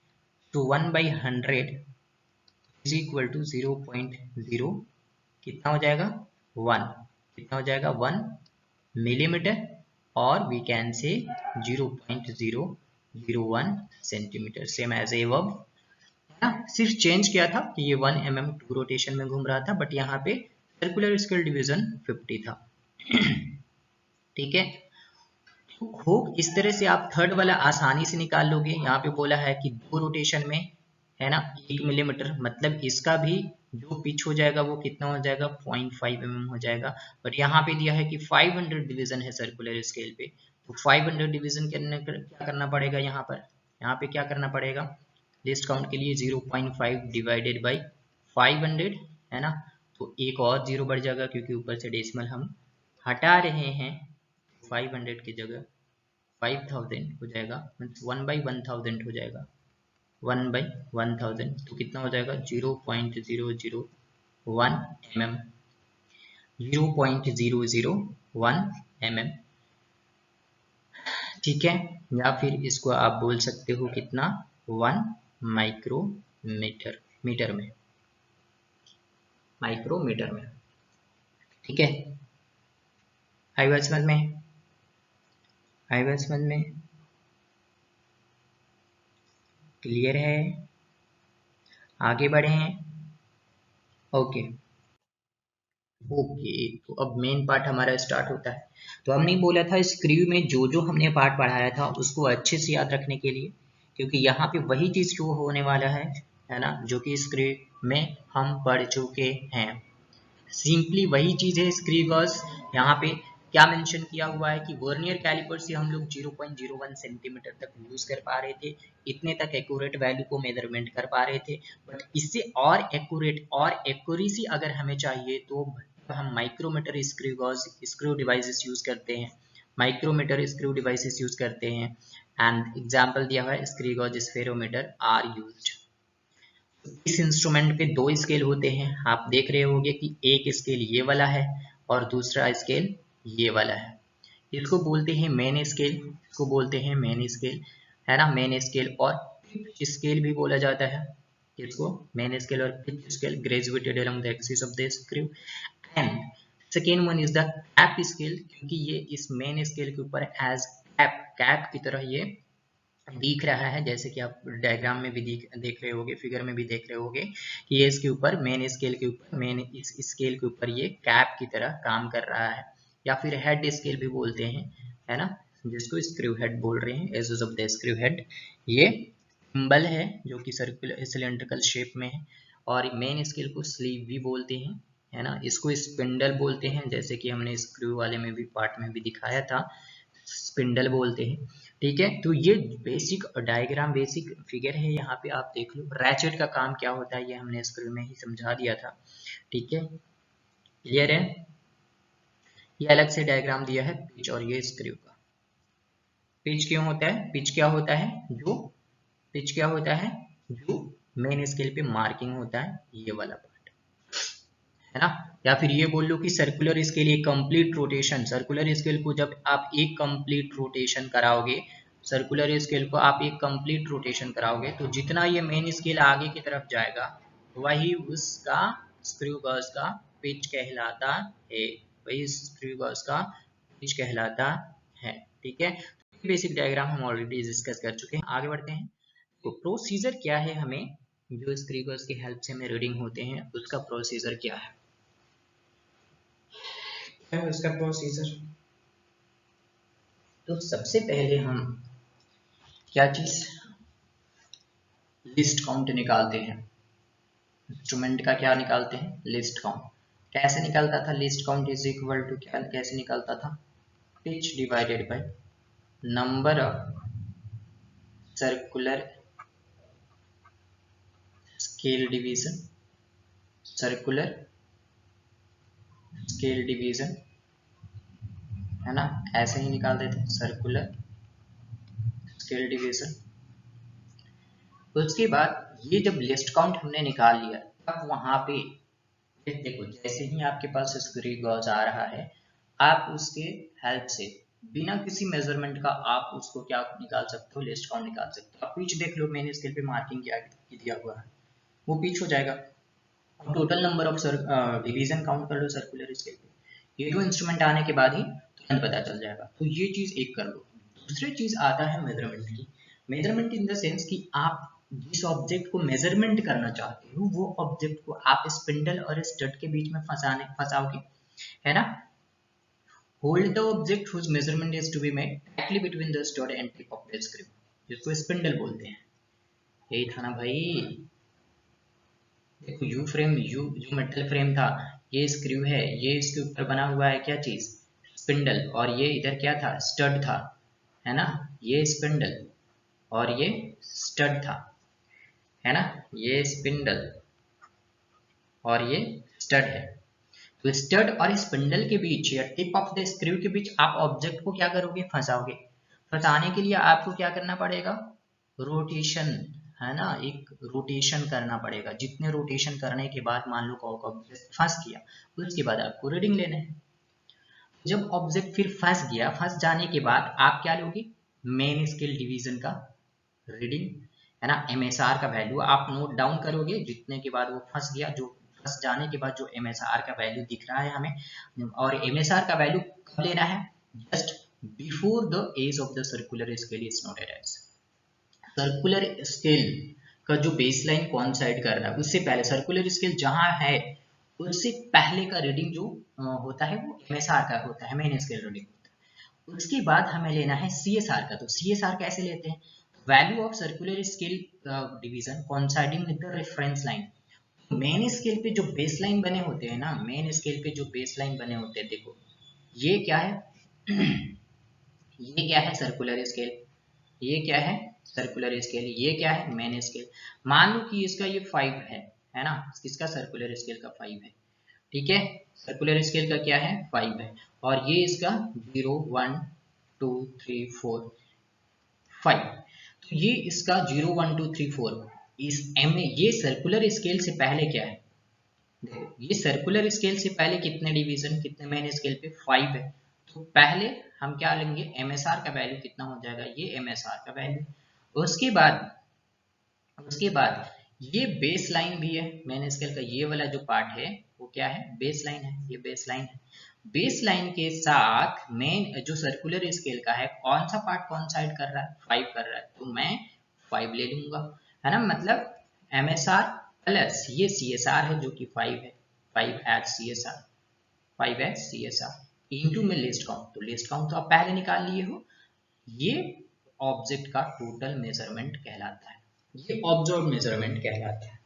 तो 1/100 इज इक्वल टू 0.0 कितना हो जाएगा 1, कितना हो जाएगा 1 मिलीमीटर, और वी कैन से 0.001 सेंटीमीटर, सेम एज एबव, है ना। सिर्फ चेंज किया था कि ये 1 mm 2 रोटेशन में घूम रहा था, बट यहाँ पे सर्कुलर स्केल डिवीजन 50 था। ठीक है, तो होप इस तरह से आप थर्ड वाला आसानी से निकाल लोगे। यहाँ पे बोला है कि 2 रोटेशन में, है ना, 1 मिलीमीटर, मतलब इसका भी जो पिच हो जाएगा वो कितना हो जाएगा 0.5 mm हो जाएगा। बट यहाँ पे दिया है कि 500 डिवीजन है सर्कुलर स्केल पे, तो 500 डिवीजन क्या करना पड़ेगा, यहाँ पे क्या करना पड़ेगा, लिस्ट काउंट के लिए 0.5 डिवाइडेड बाई 500, है ना। तो एक और जीरो बढ़ जाएगा क्योंकि ऊपर से डेसिमल हम हटा रहे हैं, 500 की जगह 5000 हो जाएगा, मीन्स 1/1000 हो जाएगा, 1/1000, तो कितना हो जाएगा 0.001 mm, 0.001 mm। ठीक है, या फिर इसको आप बोल सकते हो कितना 1 माइक्रोमीटर, माइक्रोमीटर में। ठीक है, आई बात समझ में, क्लियर है, आगे बढ़े हैं। ओके, तो अब मेन पार्ट हमारा स्टार्ट होता है। तो हमने बोला था स्क्रू में जो जो हमने पार्ट पढ़ाया था उसको अच्छे से याद रखने के लिए, क्योंकि यहाँ पे वही चीज शो होने वाला है ना, जो कि स्क्रू में हम पढ़ चुके हैं। सिंपली वही चीज है स्क्रू गॉज। यहाँ पे क्या मेंशन किया हुआ है कि वर्नियर कैलिपर से हम लोग 0.01 सेंटीमीटर तक यूज कर पा रहे थे, इतने तक एक्यूरेट वैल्यू को मेजरमेंट कर पा रहे थे। बट इससे और एक्यूरेट और एक्यूरेसी अगर हमें चाहिए तो हम माइक्रोमीटर स्क्रू डिवाइसेस यूज करते हैं, एंड एग्जांपल दिया हुआ है screw gauge spherometer are used. इस इंस्ट्रूमेंट पे 2 स्केल होते हैं, आप देख रहे होंगे कि एक स्केल ये वाला है और दूसरा स्केल ये वाला है। इसको बोलते हैं मेन स्केल, है ना, मेन स्केल। और पिच स्केल भी बोला जाता है, इसको मेन स्केल और pitch scale, graduated along the axis of the screw. And second one is the cap scale, क्योंकि ये इस मेन स्केल के ऊपर एज कैप की तरह ये दिख रहा है, जैसे कि आप डायग्राम में भी देख रहे होगे, फिगर में भी देख रहे होगे कि ये इसके ऊपर मेन स्केल के ऊपर, इस स्केल के ऊपर ये कैप की तरह काम कर रहा है, या फिर हेड स्केल भी बोलते हैं, है ना, जिसको स्क्रू हेड बोल रहे हैं, edges of the screw head. ये सिंबल है जो कि सर्कुलर सिलेंड्रिकल शेप में है। और मेन स्केल को स्लीव भी बोलते हैं, है ना, इसको स्पिंडल बोलते हैं, जैसे कि हमने स्क्रू वाले में भी पार्ट में भी दिखाया था, स्पिंडल बोलते हैं। ठीक है, तो ये बेसिक डायग्राम, बेसिक फिगर है, यहाँ पे आप देख लो। रैचेट का काम क्या होता है ये हमने स्क्रू में ही समझा दिया था। ठीक है, क्लियर है। ये अलग से डायग्राम दिया है पिच और ये स्क्रू का। पिच क्यों होता है, पिच क्या होता है, जो मेन स्केल पे मार्किंग होता है, ये वाला पार्ट। है ना। या फिर ये बोल लो कि सर्कुलर स्केल एक कंप्लीट रोटेशन, सर्कुलर स्केल को जब आप एक कंप्लीट रोटेशन कराओगे, सर्कुलर स्केल को आप एक कंप्लीट रोटेशन कराओगे तो जितना ये मेन स्केल आगे की तरफ जाएगा वही उसका स्क्रू गॉस का पिच कहलाता है, वही स्क्रू गॉस का पिच कहलाता है। ठीक है, बेसिक डायग्राम हम ऑलरेडी डिस्कस कर चुके हैं। आगे बढ़ते हैं। तो प्रोसीजर क्या है, हमें जो स्क्रू गॉस की हेल्प से हमें रीडिंग होते हैं उसका प्रोसीजर क्या है, उसका प्रोसीजर। तो सबसे पहले हम क्या चीज, लिस्ट काउंट निकालते हैं। इंस्ट्रूमेंट का क्या निकालते हैं, लिस्ट काउंट। कैसे निकलता था least count, is equal to क्या, कैसे निकलता था, pitch divided by number of circular scale division, circular scale division, है ना, ऐसे ही निकाल देते हैं सर्कुलर स्केल डिवीजन। उसके बाद ये जब लिस्ट काउंट हमने निकाल लिया तब वहां पे देखो, जैसे ही आपके पास स्क्रू गॉज आ रहा है आप उसके हेल्प से बिना किसी मेजरमेंट का आप उसको क्या निकाल सकते हो, लिस्ट काउंट निकाल सकते हो। आप पिच देख लो, मैंने स्केल पे मार्किंग क्या दिया हुआ है वो पिच हो जाएगा। Total number of division count कर लो सर्कुलर स्केल पे, ये दो इंस्ट्रूमेंट आने के बाद ही तुरंत पता चल जाएगा। तो ये चीज एक कर लो। दूसरी चीज आता है मेजरमेंट की। मेजरमेंट इन द सेंस कि आप जिस ऑब्जेक्ट को मेजरमेंट करना चाहते हो वो ऑब्जेक्ट को आप स्पिंडल और स्टड के बीच में फंसाओगे, है ना। Hold the object whose measurement is to be made directly between the stud and tip of the screw, जिसको स्पिंडल बोलते हैं। यही था ना भाई। देखो यू फ्रेम, यू जो मेटल फ्रेम था, ये स्क्रू है, ये इसके ऊपर बना हुआ है क्या चीज, स्पिंडल, और ये इधर क्या था, स्टड था, है ना। ये स्पिंडल और ये स्टड था, है ना, ये स्पिंडल और ये स्टड है। तो स्टड और स्पिंडल के बीच या टिप ऑफ द स्क्रू के बीच आप ऑब्जेक्ट को क्या करोगे, फंसाओगे। फंसाने के लिए आपको क्या करना पड़ेगा, रोटेशन, है ना, एक रोटेशन करना पड़ेगा। जितने रोटेशन करने के बाद मान लो ऑब्जेक्ट फंस गया, उसके बाद आपको रीडिंग लेना है। जब ऑब्जेक्ट फिर फंस गया, फंस जाने के बाद आप क्या लोगे, मेन स्केल डिवीजन का रीडिंग, है ना। MSR का वैल्यू आप नोट डाउन करोगे, जितने के बाद वो फंस गया, जो फंस जाने के बाद जो MSR का वैल्यू दिख रहा है हमें, और MSR का वैल्यू कब लेना है, just before the edge of the circular scale is noted as. Circular scale का जो बेसलाइन कॉइंसाइड कर रहा है उससे पहले, सर्कुलर स्केल जहां है उससे पहले का रीडिंग जो होता है वो MSR का होता है, मेन स्केल रीडिंग होता है। उसके बाद हमें लेना है CSR का। तो CSR कैसे लेते हैं, value of circular scale division coinciding with the reference line. Main scale पे जो बेस लाइन बने होते हैं ना, मेन स्केल पे जो बेस लाइन बने होते हैं, देखो ये क्या है ये क्या है सर्कुलर स्केल, ये क्या है सर्कुलर स्केल, ये क्या है मेन स्केल। मान लो कि इसका ये 5 है ना, इसका सर्कुलर स्केल का 5 है, ठीक है। सर्कुलर स्केल का क्या है, 5 है, और ये इसका 0 1 2 3 4 5। तो ये इसका 0 1 2 3 4 इस एम में, ये सर्कुलर स्केल से पहले क्या है, देखो ये सर्कुलर स्केल से पहले कितने डिवीजन, कितने मेन स्केल पे 5 है। तो पहले हम क्या लेंगे, MSR का वैल्यू कितना हो जाएगा, ये MSR का वैल्यू। उसके बाद ये बेस लाइन भी है मेन स्केल का, ये वाला जो पार्ट है वो क्या है, बेस लाइन है, ये बेस लाइन है। बेस लाइन के साथ मेन जो सर्कुलर स्केल का है कौन सा पार्ट कॉइंसाइड कर रहा है, 5 कर रहा है, तो मैं 5 ले लूंगा, है ना। मतलब MSR प्लस ये CSR है जो कि 5 है, 5 at CSR, 5 at CSR into में लिस्ट काउंट। तो लिस्ट काउंट तो आप पहले निकाल लिए हो, ये ऑब्जेक्ट का टोटल मेजरमेंट कहलाता है, ये ऑब्जर्व मेजरमेंट कहलाता है।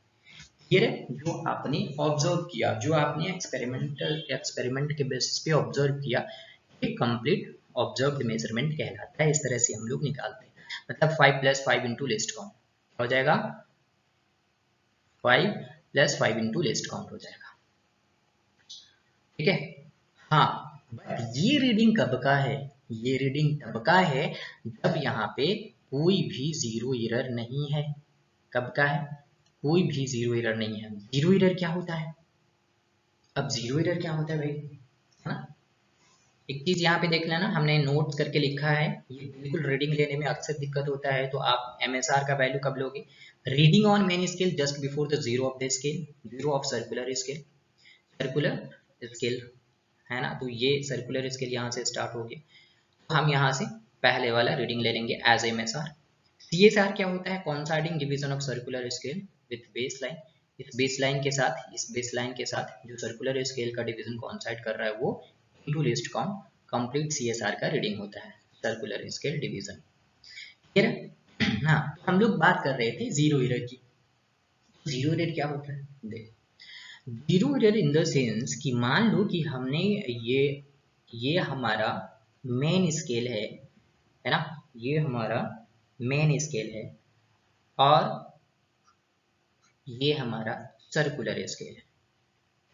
ये जो आपने ऑब्जर्व किया, जो आपने एक्सपेरिमेंट के बेसिस पे ऑब्जर्व किया, ये कंप्लीट ऑब्जर्व्ड मेजरमेंट कहलाता है। इस तरह से हम लोग निकालते हैं। मतलब 5 + 5 इंटू लिस्ट काउंट हो जाएगा, 5 + 5 इंटू लिस्ट काउंट हो जाएगा, ठीक है। हाँ, बट ये रीडिंग कब का है, ये रीडिंग तब का है जब यहाँ पे कोई भी जीरो एरर नहीं है। कब का है, कोई भी जीरो एरर नहीं है। जीरो एरर क्या होता है, अब जीरो एरर क्या होता है भाई, है ना। एक चीज यहाँ पे देख लेना, हमने नोट करके लिखा है, ये बिल्कुल रीडिंग लेने में अक्सर दिक्कत होता है, तो आप MSR का वैल्यू कब लोगे, reading on main scale just before the zero of the scale, zero of circular scale, circular scale, है ना। तो ये सर्कुलर स्केल यहाँ से स्टार्ट हो गया, तो हम यहाँ से पहले वाला रीडिंग ले लेंगे एज MSR। CSR क्या होता है, coinciding division of circular scale with base line, इस बेस लाइन के साथ, इस बेस लाइन के साथ जो सर्कुलर स्केल का डिवीजन कॉन्साइड कर रहा है वो into least count complete CSR का रीडिंग होता है, सर्कुलर स्केल डिवीजन। ठीक है। हाँ, हम लोग बात कर रहे थे जीरो एरर की। जीरो एरर क्या होता है, देख, zero error in the sense कि मान लो कि हमने ये हमारा मेन स्केल है ना, ये हमारा मेन स्केल है और ये हमारा सर्कुलर स्केल है,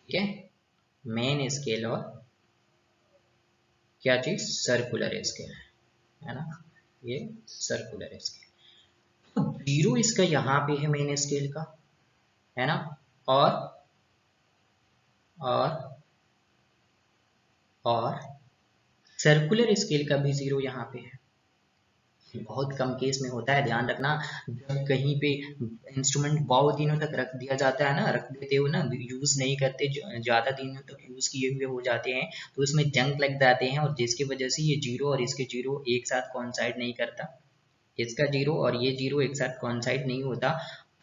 ठीक है। मेन स्केल और क्या चीज, सर्कुलर स्केल, है ना, ये सर्कुलर स्केल। तो जीरो इसका यहाँ पे है मेन स्केल का, है ना, और और और सर्कुलर स्केल का भी जीरो यहाँ पे है। बहुत कम केस में होता है, ध्यान रखना, जब कहीं पे इंस्ट्रूमेंट बहुत दिनों तक रख दिया जाता है ना, रख देते हो ना, यूज नहीं करते, ज्यादा दिनों तक यूज किए हुए हो जाते हैं, तो उसमें जंक लग जाते हैं, और जिसकी वजह से ये जीरो और इसके जीरो एक साथ कॉन्साइड नहीं करता, इसका जीरो और ये जीरो एक साथ कॉन्साइड नहीं होता।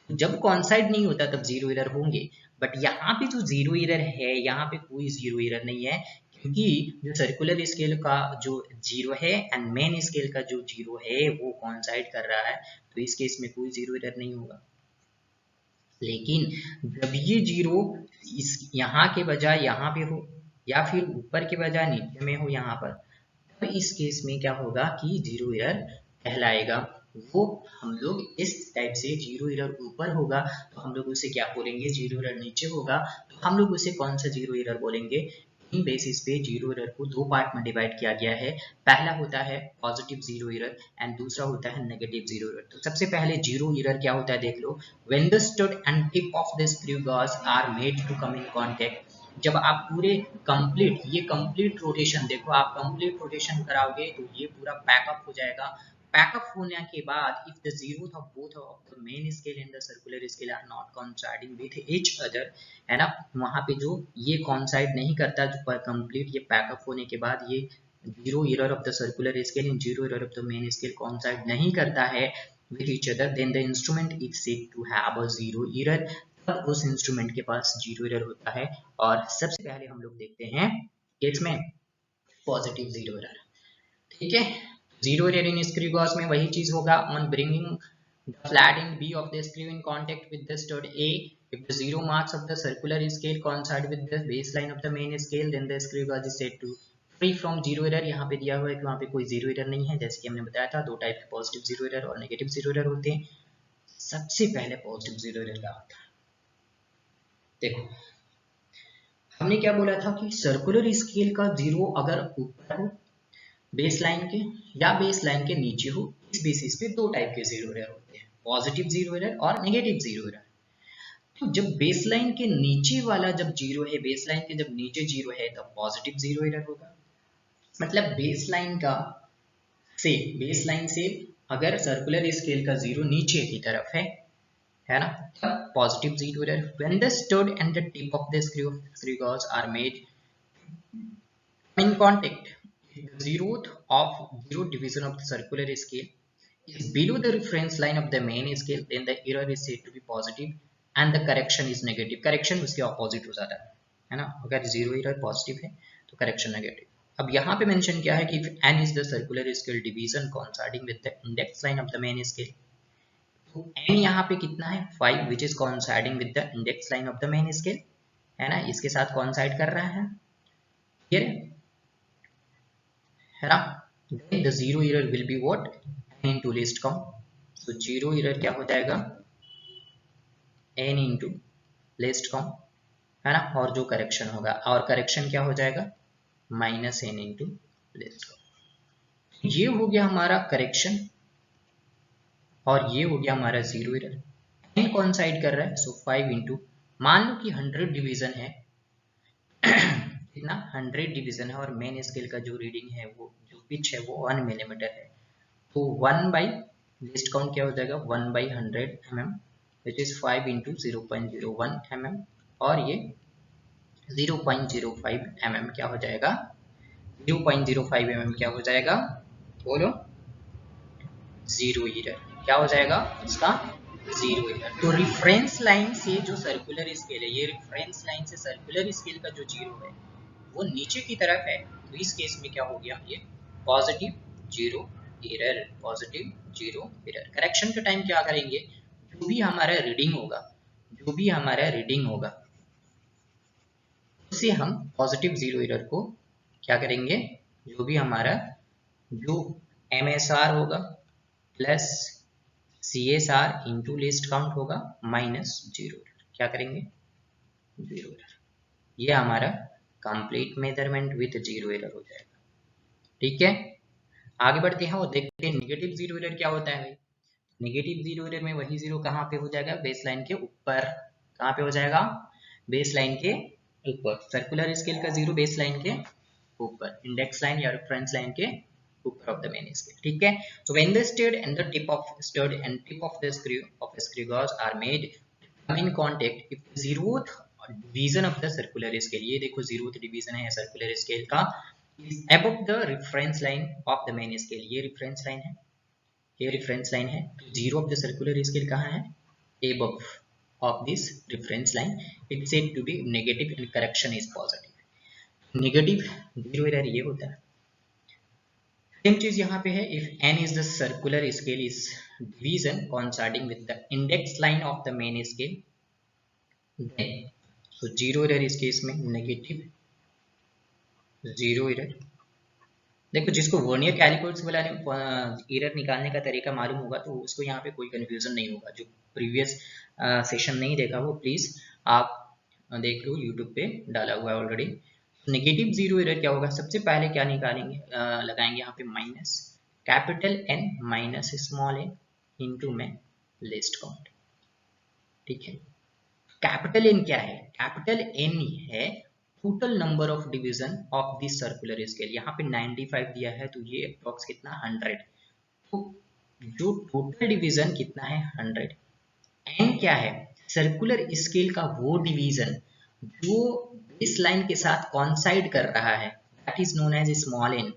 जब कॉन्साइड नहीं होता तब जीरो एरर होंगे, बट यहाँ पे जो जीरो एरर है, यहाँ पे कोई जीरो एरर नहीं है, क्योंकि जो सर्कुलर स्केल का जो जीरो है एंड मेन स्केल का जो जीरो है वो कॉन्साइड कर रहा है, तो इस केस में कोई जीरो एरर नहीं होगा। लेकिन जब ये जीरो इस यहाँ के बजाय यहाँ पे हो, या फिर ऊपर के बजाय नीचे में हो यहाँ पर, तो इस केस में क्या होगा कि जीरो एरर कहलाएगा। वो हम लोग इस टाइप से, जीरो एरर ऊपर होगा तो हम लोग उसे क्या बोलेंगे, जीरो एरर नीचे होगा तो हम लोग उसे कौन सा जीरो एरर बोलेंगे। इन बेसिस पे जीरो एरर को दो पार्ट में डिवाइड किया गया है, पहला होता है पॉजिटिव जीरो एरर एंड दूसरा होता है नेगेटिव जीरो एरर। तो सबसे पहले जीरो एरर क्या होता है देख लो, when the stud and tip of the screw gauge are made to come in contact, जब आप पूरे कंप्लीट, ये कंप्लीट रोटेशन देखो, आप कंप्लीट रोटेशन कराओगे तो ये पूरा पैकअप हो जाएगा। पैकअप होने के बाद if the zeroth of both of the main scale and the circular scale are not coinciding with each other, है ना, वहां पे जो ये कॉन्साइड नहीं करता, जो पर कंप्लीट ये पैकअप होने के बाद ये zero error of the circular scale and zero error of the main scale coincide नहीं करता है with each other, then the instrument is said to have a zero error, तब उस इंस्ट्रूमेंट के पास जीरो एरर होता है। और सबसे पहले हम लोग देखते हैं इसमें पॉजिटिव जीरो एरर, ठीक है। Zero error in screw gauge में वही चीज होगा, on bringing the flat end B of the screw in contact with the stud A, if the zero marks of the circular scale coincide with the baseline of the main scale, then the screw gauge is said to free from zero error। यहाँ पे दिया हुआ है कि वहाँ पे कोई zero error नहीं है, जैसे कि हमने बताया था दो टाइप के पॉजिटिव जीरो एरर और नेगेटिव जीरो एरर होते हैं। सबसे पहले पॉजिटिव जीरो एरर क्या होता है, देखो हमने क्या बोला था कि सर्कुलर स्केल का जीरो अगर ऊपर हो बेस लाइन के या बेस लाइन के नीचे हो, इस बेसिस पे दो टाइप के जीरो एरर होते हैं, पॉजिटिव जीरो एरर और नेगेटिव जीरो एरर। तो जब बेस लाइन के नीचे वाला जब जीरो है, बेस लाइन के जब नीचे जीरो है तब पॉजिटिव जीरो एरर होगा। मतलब बेस लाइन का से, बेस लाइन से अगर सर्कुलर स्केल का जीरो नीचे की तरफ है ना, तब positive zero error. When the stud and the tip of the screw gauge are made in contact, the zero division of the circular scale is below the reference line of the main scale, then the error is said to be positive and the correction is negative। correction उसके opposite हो जाता है ना, अगर zero error positive है तो correction negative. अब यहाँ पे मेंशन क्या है कि if n is the circular scale division coinciding with the index line of the main scale, तो n यहाँ पे कितना है 5 which is coinciding with the index line of the main scale, है ना, इसके साथ coincide कर रहा है, ठीक है ना। then the zero error will be what, n into least count, so zero error क्या हो जाएगा n into least count, है ना, और जो करेक्शन होगा, और करेक्शन क्या हो जाएगा minus n into least count। ये हो गया हमारा करेक्शन और ये हो गया हमारा जीरो एरर। n कौन साइड कर रहा है, सो 5 इंटू, मान लो कि 100 डिवीजन है, कितना 100 डिवीजन है और मेन स्केल का जो रीडिंग है वो जो पिच है वो 1 मिलीमीटर है। तो 1 बाई लिस्ट काउंट क्या हो जाएगा 1 by 100 mm which is 5 into 0.01 mm और ये 0.05 mm क्या हो जाएगा 0.05 mm क्या हो जाएगा बोलो जीरो एरर क्या हो जाएगा इसका जीरो एरर। तो रेफरेंस लाइन से जो सर्कुलर स्केल है ये रेफरेंस लाइन से सर्कुलर स्केल का जो जीरो है वो नीचे की तरफ है तो इस केस में क्या हो गया ये positive zero error positive zero error. Correction के टाइम क्या करेंगे जो भी हमारा रीडिंग होगा उससे हम पॉजिटिव जीरो एरर को क्या करेंगे जो भी हमारा जो MSR होगा plus CSR into list count होगा माइनस जीरो एरर क्या करेंगे जीरो एरर। ये हमारा complete measurement with zero error हो जाएगा। ठीक है आगे बढ़ते हैं और देखते हैं नेगेटिव जीरो एरर क्या होता है। नेगेटिव जीरो एरर में वही जीरो कहाँ पे हो जाएगा बेस लाइन के ऊपर। कहाँ पे हो जाएगा बेस लाइन के ऊपर। सर्कुलर स्केल का जीरो बेस लाइन के ऊपर इंडेक्स लाइन या रेफरेंस लाइन के ऊपर ऑफ द मेन स्केल। ठीक है so when the stud and the tip of the screw gauge are made come in contact if the zeroth division of the circular scale ये देखो zeroth division है circular scale का is above the reference line of the main scale। ये reference line है ये reference line है तो zero of the circular scale कहाँ है above of this reference line it's said to be negative and correction is positive। Negative zero error ये होता है। सेम चीज यहाँ पे है if n is the circular scale is division coinciding with the index line of the main scale then so zero error इस case में negative zero error. देखो जिसको वर्नियर कैलिपर्स वाला एरर निकालने का तरीका मालूम होगा तो उसको यहाँ पे कोई कंफ्यूजन नहीं होगा। जो प्रीवियस सेशन नहीं देखा वो प्लीज आप देख लो यूट्यूब पे डाला हुआ है ऑलरेडी। नेगेटिव जीरो एरर क्या होगा सबसे पहले क्या निकालेंगे लगाएंगे यहाँ पे minus capital N minus small n into में लिस्ट काउंट। ठीक है कैपिटल N क्या है कैपिटल N है total number of division of this circular scale. यहाँ पे 95 दिया है तो ये अप्रॉक्स कितना 100 तो जो टोटल डिवीजन कितना है 100। N क्या है सर्कुलर स्केल का वो डिवीजन जो बेस लाइन के साथ कॉन्साइड कर रहा है that is known as small n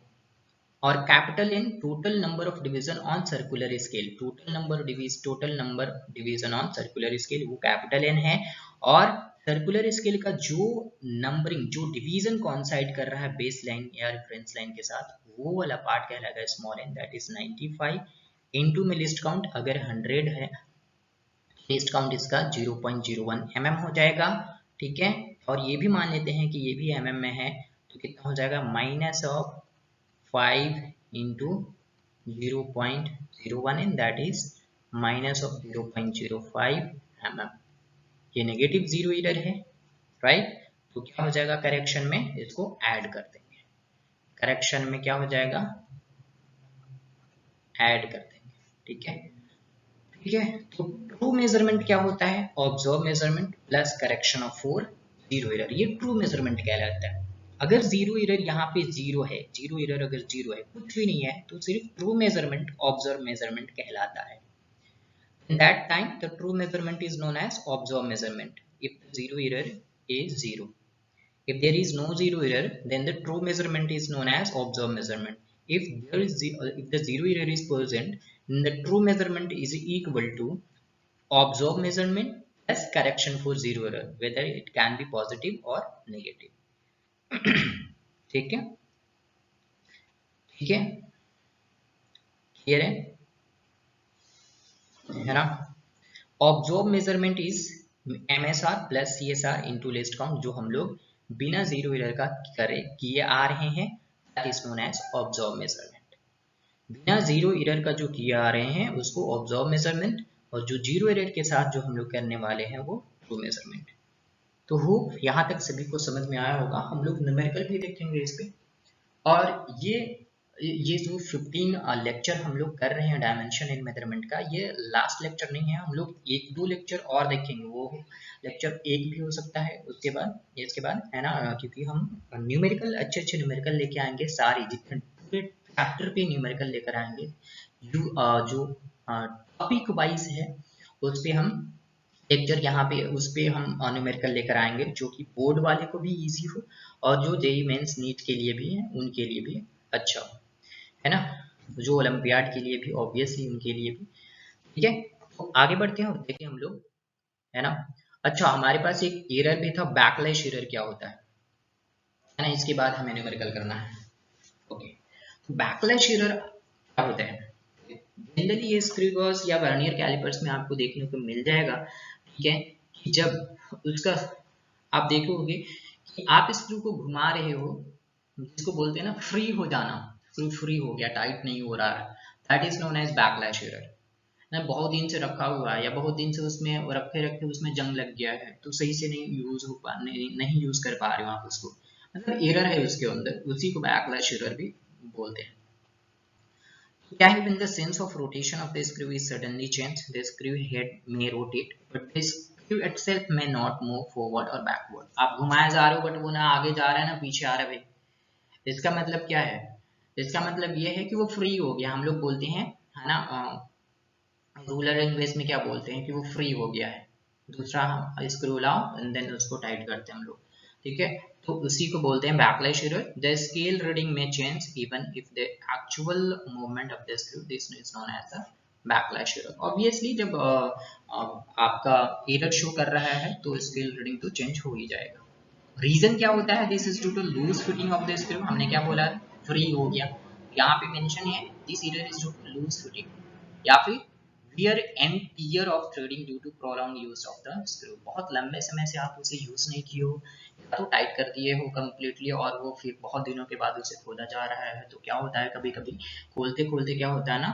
और capital N total number of division on circular scale. Total number division on circular scale वो कैपिटल N है और सर्कुलर स्केल का जो नंबरिंग जो डिवीजन कॉन्साइड कर रहा है बेस लाइन या रेफरेंस लाइन के साथ वो वाला पार्ट कहलाएगा small n that is 95 into में लिस्ट काउंट अगर 100 है लिस्ट काउंट इसका 0.01 mm हो जाएगा। ठीक है और ये भी मान लेते हैं कि ये भी mm में है तो कितना हो जाएगा minus of 5 into 0.01 and that is minus of 0.05 mm। ये नेगेटिव जीरो एरर है राइट। तो क्या हो जाएगा करेक्शन में इसको ऐड कर देंगे। करेक्शन में क्या हो जाएगा ऐड कर देंगे। ठीक है तो ट्रू मेजरमेंट क्या होता है observe measurement plus correction of 4 zero error ये ट्रू मेजरमेंट कहलाता है। अगर जीरो एरर यहाँ पे जीरो है जीरो एरर अगर जीरो है कुछ भी नहीं है तो सिर्फ ट्रू मेजरमेंट ऑब्जर्व मेजरमेंट कहलाता है। In that time the true measurement is known as observed measurement if the zero error is zero। If there is no zero error then the true measurement is known as observed measurement। If the zero error is present then the true measurement is equal to observed measurement plus correction for zero error whether it can be positive or negative। ठीक है clear है ना। Observe measurement is MSR plus CSR into list count जो हम लोग बिना zero error का किए आ रहे हैं that is known as observe measurement. बिना जीरो एरर का जो किए आ रहे हैं उसको ऑब्जर्व मेजरमेंट और जो जीरो एरर के साथ जो हम लोग करने वाले हैं वो ट्रू मेजरमेंट। तो होप यहाँ तक सभी को समझ में आया होगा। हम लोग न्यूमेरिकल भी देखेंगे इस पे और ये ये जो 15 लेक्चर हम लोग कर रहे हैं डायमेंशन एंड मेजरमेंट का, ये लास्ट लेक्चर नहीं है। हम लोग एक दो लेक्चर और देखेंगे, वो लेक्चर एक भी हो सकता है उसके बाद, इसके बाद, है ना, क्योंकि हम न्यूमेरिकल अच्छे अच्छे न्यूमेरिकल लेके आएंगे, सारी जितने पूरे चैप्टर पे न्यूमेरिकल लेकर आएंगे। जो टॉपिक वाइज है उस पे हम लेक्चर यहाँ पे उस पे हम न्यूमेरिकल लेकर आएंगे, जो कि बोर्ड वाले को भी इजी हो और जो जेईई मेंस नीट के लिए भी है उनके लिए भी अच्छा हो, है ना, जो ओलंपियाड के लिए भी ऑब्वियसली उनके लिए भी। ठीक है, तो आगे बढ़ते हैं और देखें हम लोग, है ना। अच्छा, हमारे पास एक एरर भी था, बैकलैश एरर क्या होता है ना, इसके बाद हमें न्यूमेरिकल करना है। ओके, तो बैकलैश एरर क्या होता है? जनरली ये स्क्रू गॉज या वर्नियर कैलिपर्स में आपको देखने को मिल जाएगा, ठीक है, कि जब उसका आप देखोगे कि आप स्क्रू को घुमा रहे हो, जिसको बोलते हैं ना फ्री हो जाना, स्क्रू फ्री हो गया, टाइट नहीं हो रहा है, that is known as backlash error ना। बहुत दिन से रखा हुआ है या बहुत दिन से उसमें रखे रखे उसमें जंग लग गया है, तो सही से नहीं यूज हो पा नहीं यूज कर पा रहे हो आप उसको, मतलब एरर है उसके अंदर, उसी को बैकलैश एरर भी बोलते हैं। क्या है, when the sense of rotation of the screw is suddenly changed, the screw head may rotate, but the screw itself may not move forward or backward। आप घुमाए जा रहे हो बट वो ना आगे जा रहा है ना पीछे आ रहा है भाई। इसका मतलब क्या है? इसका मतलब ये है कि वो फ्री हो गया, हम लोग बोलते हैं, है ना, रूलर लैंग्वेज में क्या बोलते हैं कि वो फ्री हो गया है। दूसरा हम स्क्रू लाओ एंड देन उसको टाइट करते हैं हम लोग, ठीक है, तो उसी को बोलते हैं backlash error. The scale reading में change even if the actual movement of the screw, this is known as the backlash error. Obviously जब आपका एरर शो कर रहा है तो स्केल रीडिंग तो चेंज हो ही जाएगा। रीजन क्या होता है? This is due to loose fitting of the screw. हमने क्या बोला? फ्री हो गया, यहाँ पे मेंशन है this error is due to loose fitting, या फिर wear and tear of threading due to prolonged use of the screw। बहुत लंबे समय से आप उसे यूज नहीं किए हो या तो टाइट कर दिए हो कम्प्लीटली और वो फिर बहुत दिनों के बाद उसे खोला जा रहा है, तो क्या होता है कभी कभी खोलते खोलते क्या होता है ना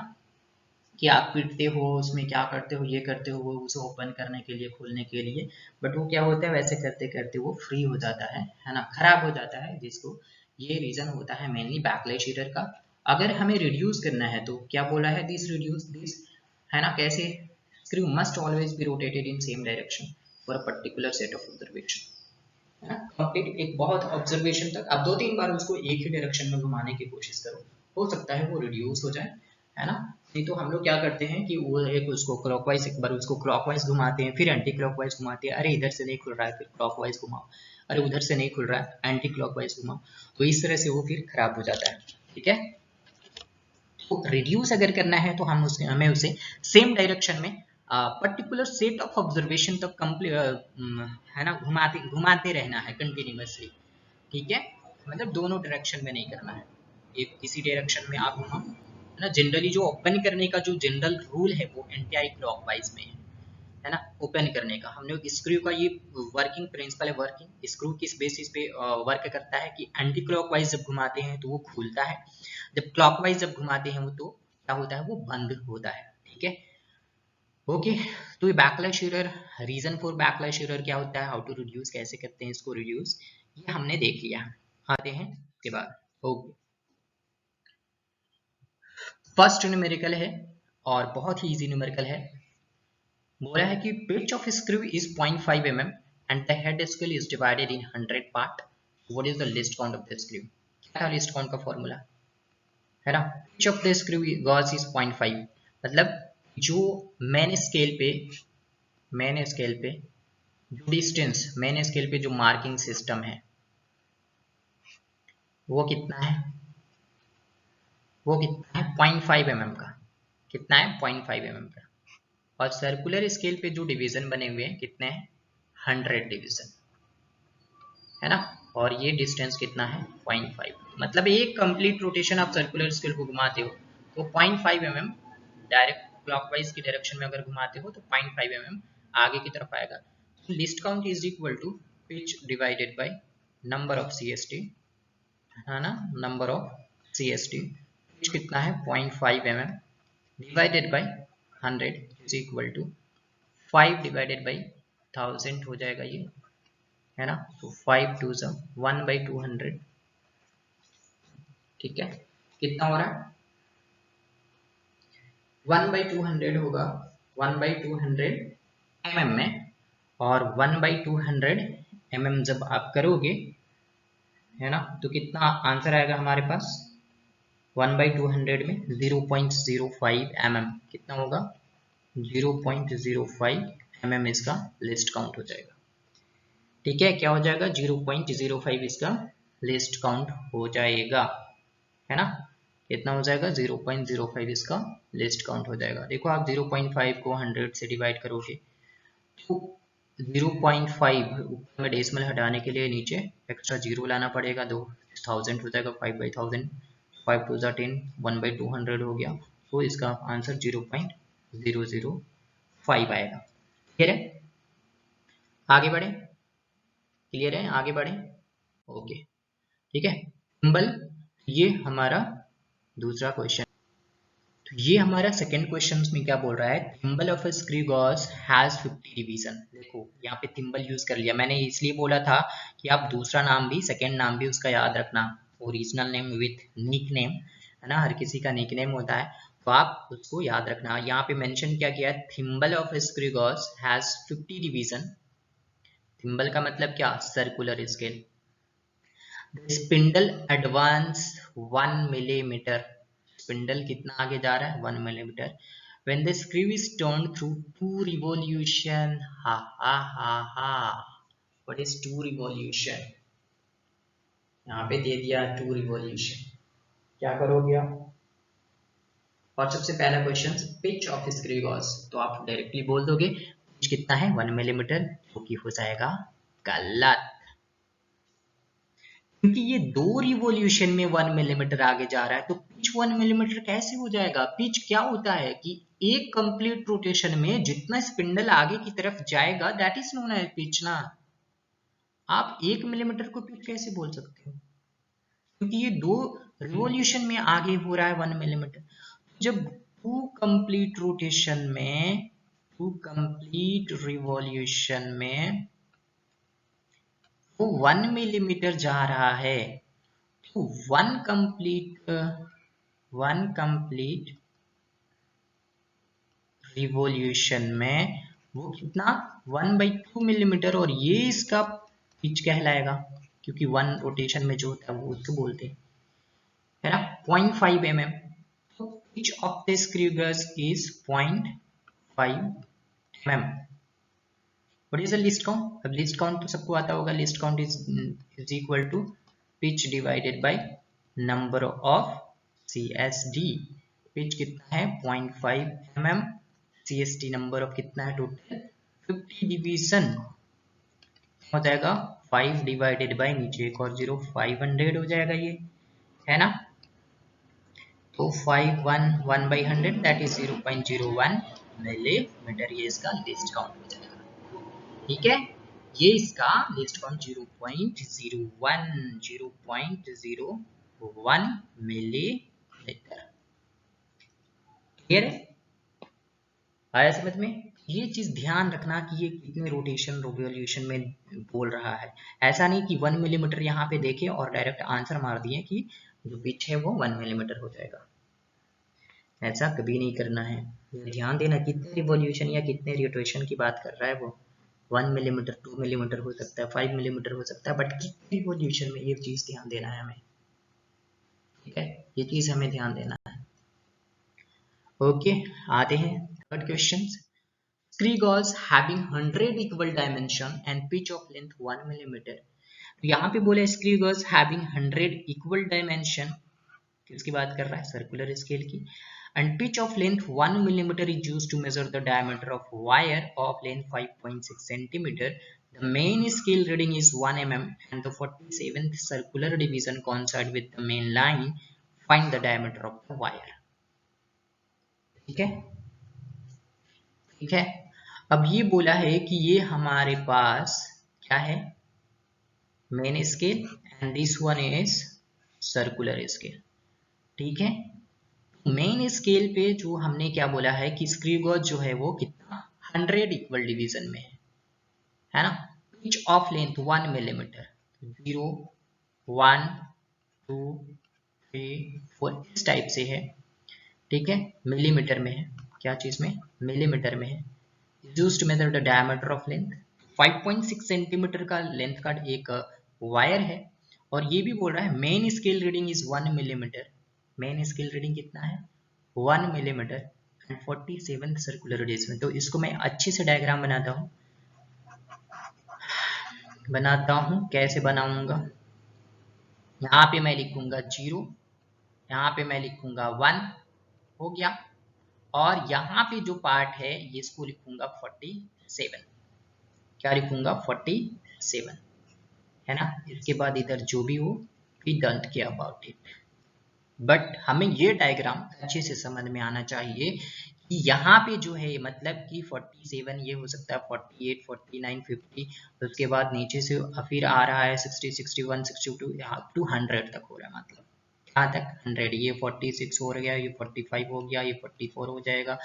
कि आप पीटते हो उसमें, क्या करते हो, ये करते हो वो उसे ओपन करने के लिए, खोलने के लिए, बट वो क्या होता है वैसे करते करते वो फ्री हो जाता है ना, खराब हो जाता है, जिसको ये रीजन होता है मेनली बैकलैश एरर का। अगर हमें रिड्यूस करना है तो क्या बोला है, दिस रिड्यूस दिस, है ना, कैसे? Screw must always be rotated in same direction for a particular set of observation, है ना, कंप्लीट एक बहुत ऑब्जर्वेशन तक आप 2-3 बार उसको एक ही डायरेक्शन में घुमाने की कोशिश करो, हो सकता है वो रिड्यूस हो जाए, है ना। नहीं तो हम लोग क्या करते हैं कि वो एक उसको क्लॉकवाइज, एक बार उसको क्लॉकवाइज घुमाते हैं, फिर एंटी क्लॉकवाइज घुमाते हैं, अरे इधर से नहीं खुल रहा है फिर क्लॉकवाइज घुमाओ, अरे उधर से नहीं खुल रहा है एंटी क्लॉकवाइज घुमाओ, तो इस तरह से वो फिर खराब हो जाता है, ठीक है। तो रिड्यूस अगर करना है तो हमें उसे सेम डायरेक्शन में पर्टिकुलर सेट ऑफ ऑब्जर्वेशन तक कंप्लीट, है ना, घुमाते घुमाते रहना है कंटिन्यूअसली, ठीक है, मतलब दोनों डायरेक्शन में नहीं करना है, एक किसी डायरेक्शन में आप घुमाओ, है ना। जनरली जो ओपन करने का जो जनरल रूल है वो एंटी क्लॉकवाइज में है ना, ओपन करने का। हम लोग स्क्रू का ये वर्किंग प्रिंसिपल है, वर्किंग स्क्रू किस बेसिस पे वर्क करता है कि एंटी क्लॉकवाइज जब घुमाते हैं तो वो खुलता है, जब क्लॉकवाइज जब घुमाते हैं वो तो क्या होता है, वो बंद होता है, ठीक है। ओके, तो ये backlash error, reason for backlash error क्या होता है, हाउ टू रिड्यूस, कैसे करते हैं इसको रिड्यूस, ये हमने देख लिया। आते हैं इसके बाद। ओके, फर्स्ट न्यूमेरिकल है और बहुत ही इजी न्यूमेरिकल है। बोला है कि pitch of screw is 0.5 mm and the head scale is divided in 100 part, what is the least count of the screw? क्या है least count का फॉर्मूला, है ना। pitch of the screw gauge is 0.5, मतलब जो मैन स्केल पे जो distance, main scale पे जो मार्किंग सिस्टम है वो कितना है, वो कितना है 0.5 mm का, कितना है 0.5 mm का, और सर्कुलर स्केल पे जो डिवीजन बने हुए हैं कितने हैं 100 डिवीजन, है ना, और ये डिस्टेंस कितना है 0.5, मतलब एक कंप्लीट रोटेशन आप सर्कुलर स्केल को घुमाते हो तो 0.5 mm डायरेक्ट क्लॉकवाइज की डायरेक्शन में अगर घुमाते हो तो 0.5 mm आगे की तरफ आएगा। तो least count is equal to pitch divided by number of CST, है ना, नंबर ऑफ CST, पिच कितना है 0.5 mm divided by 100 is equal to 5 divided by 1000 हो जाएगा ये, है ना, तो 5 2 1/200, ठीक है। कितना हो रहा है 1/200 होगा 1/200 mm में, और 1/200 mm जब आप करोगे है ना तो कितना आंसर आएगा हमारे पास 1/200 में 0.05 mm कितना होगा 0.05 mm इसका लिस्ट काउंट हो जाएगा। ठीक है, क्या हो जाएगा 0.05 इसका लिस्ट काउंट हो जाएगा, है ना। कितना हो जाएगा 0.05 इसका लिस्ट काउंट हो जाएगा। देखो आप 0.5 को 100 से डिवाइड करोगे तो 0.5 ऊपर में डेसिमल हटाने के लिए नीचे एक्स्ट्रा जीरो लाना पड़ेगा, 2000 हो जाएगा 5/1000, 5 2 10, 1/200 हो गया, तो इसका आंसर 0.005 आएगा। क्लियर है, आगे बढ़े, क्लियर है, आगे बढ़े, ओके ठीक है। सिंबल, ये हमारा दूसरा क्वेश्चन। तो ये हमारा सेकंड क्वेश्चन में क्या बोल रहा है, thimble of a screw gauge has 50 division. देखो यहाँ पे थिम्बल यूज कर लिया, मैंने इसलिए बोला था कि आप दूसरा नाम भी, सेकंड नाम भी उसका याद रखना, original name with nickname, है ना, हर किसी का निक नेम होता है, तो आप उसको याद रखना। यहाँ पे मेंशन क्या किया, thimble of a screw gauge has 50 division. Thimble का मतलब क्या, circular scale. Spindle advance 1 millimetre, spindle कितना आगे जा रहा है 1 millimetre. When the screw is turned through 2 revolution, ha ha ha ha, what is 2 revolution, यहाँ पे दे दिया 2 revolution, क्या करोगे आप। और सबसे पहला question pitch of screw gauge, तो आप डायरेक्टली बोल दोगे पिच कितना है 1 मिलीमीटर, जो कि हो जाएगा गलत, क्योंकि ये 2 रिवॉल्यूशन में 1 मिलीमीटर आगे जा रहा है, तो पिच 1 मिलीमीटर कैसे हो जाएगा। पिच क्या होता है कि एक कंप्लीट रोटेशन में जितना स्पिंडल आगे की तरफ जाएगा that is known as pitch ना। आप 1 मिलीमीटर को पिच कैसे बोल सकते हो, क्योंकि ये 2 रिवॉल्यूशन में आगे हो रहा है 1 मिलीमीटर। जब 2 कंप्लीट रोटेशन में, 2 कंप्लीट रिवॉल्यूशन में वो 1 मिलीमीटर जा रहा है, तो वन कंप्लीट रिवॉल्यूशन में वो कितना 1/2 मिलीमीटर, और ये इसका पिच कहलाएगा, क्योंकि 1 रोटेशन में जो होता है वो उसको बोलते हैं, है ना, 0.5 mm। तो pitch of the screw gauge is 0.5 mm। What is the least count, अब लिस्ट काउंट तो सबको आता होगा, least count is equal to pitch divided by number of CSD। Pitch कितना है 0.5 mm, CSD नंबर ऑफ कितना है टोटल 50 डिवीजन, हो जाएगा 5 डिवाइडेड बाय नीचे एक और 0, 500 हो जाएगा ये, है ना। तो 5 1/100 दैट इज 0.01 मिलीमीटर, ये इसका लिस्ट काउंट हो जाएगा। ठीक है, ये इसका लिस्ट काउंट 0.01 मिलीमीटर। क्लियर है, आया समझ में। ये चीज ध्यान रखना कि ये कितने रोटेशन रिवॉल्यूशन में बोल रहा है, ऐसा नहीं कि 1 मिलीमीटर यहाँ पे देखे और डायरेक्ट आंसर मार दिए कि जो पिच है वो 1 मिलीमीटर हो जाएगा, ऐसा कभी नहीं करना है। ध्यान देना कितने रिवॉल्यूशन या कितने रोटेशन की बात कर रहा है वो, 1 मिलीमीटर 2 मिलीमीटर हो सकता है, 5 मिलीमीटर हो सकता है, बट कितने रिवॉल्यूशन में, ये चीज ध्यान देना है हमें। ठीक है, ये चीज हमें ध्यान देना है। ओके, आते हैं third question. Screw gauze having 100 equal dimension and pitch of length 1 millimeter। तो यहाँ पे बोले screw gauze having 100 equal dimension, किसकी बात कर रहा है, सर्कुलर स्केल की, and pitch of length 1 millimeter is used to measure the diameter of wire of length 5.6 centimeter. The main scale reading is 1 mm and the 47th circular division coincide with the main line. Find the diameter of the wire। ठीक है, ठीक है। अब ये बोला है कि ये हमारे पास क्या है, main scale, and this one is circular scale. ठीक है, मेन स्केल पे जो हमने क्या बोला है कि स्क्रू गॉज जो है वो कितना 100 इक्वल डिवीजन में है ना। पिच ऑफ लेंथ 1 मिलीमीटर, 0 1 2 3 4 इस टाइप से है, ठीक है, मिलीमीटर में है, क्या चीज में, मिलीमीटर में है। Used method the diameter of length, 5.6 centimetre का लेंथ का एक वायर है, और ये भी बोल रहा है main scale reading is 1 millimetre, main scale reading कितना है 1 मिलीमीटर एंड 47 सर्कुलर रेडियस में। तो इसको मैं अच्छे से डायग्राम बनाता हूँ, कैसे बनाऊंगा, यहाँ पे मैं लिखूंगा 0, यहाँ पे मैं लिखूंगा 1, हो गया, और यहाँ पे जो पार्ट है ये इसको लिखूंगा 47, क्या लिखूंगा 47, है ना। इसके बाद इधर जो भी हो we don't care about it, but हमें ये डायग्राम अच्छे से समझ में आना चाहिए कि यहाँ पे जो है मतलब कि 47, ये हो सकता है 48 49 50, उसके बाद नीचे से फिर आ रहा है 60 61 62 अप टू 100 तक हो रहा है, मतलब कहाँ तक 100, ये 46 हो गया, ये 45 हो गया, ये 44 हो जाएगा,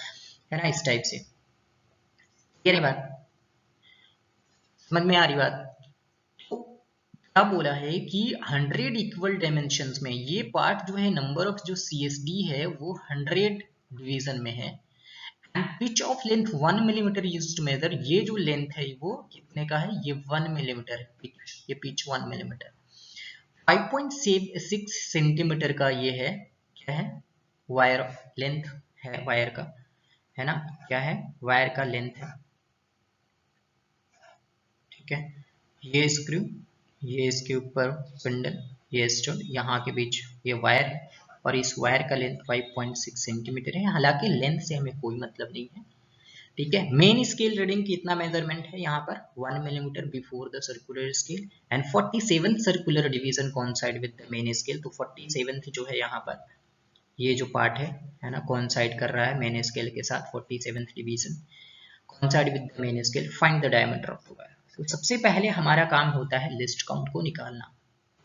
है ना, इस टाइप से। ये बात समझ में आ रही बात। तो क्या बोला है कि 100 इक्वल डायमेंशंस में ये पार्ट जो है नंबर ऑफ जो CSD है वो 100 डिवीजन में है, and pitch of length 1 millimetre used to measure, ये जो लेंथ है वो कितने का है, ये 1 मिलीमीटर है पिच, ये पिच 1 मिलीमीटर, 5.6 सेंटीमीटर का ये है, क्या है वायर लेंथ है वायर का, है ना, क्या है वायर का लेंथ है, ठीक है। ये स्क्रू, ये इसके ऊपर स्पिंडल, ये स्टोन, यहाँ के बीच ये वायर है, और इस वायर का लेंथ 5.6 सेंटीमीटर है, हालांकि लेंथ से हमें कोई मतलब नहीं है, ठीक है। मेन स्केल रीडिंग कितना मेजरमेंट है यहाँ पर 1 millimetre before the circular scale, and 47 circular division कॉन्साइड with the main scale, तो 47 जो है यहाँ पर ये जो पार्ट है ना, कॉन्साइड कर रहा है मेन स्केल के साथ, 47 division कॉन्साइड with the main scale, find the diameter of the wire. तो सबसे पहले हमारा काम होता है लिस्ट काउंट को निकालना,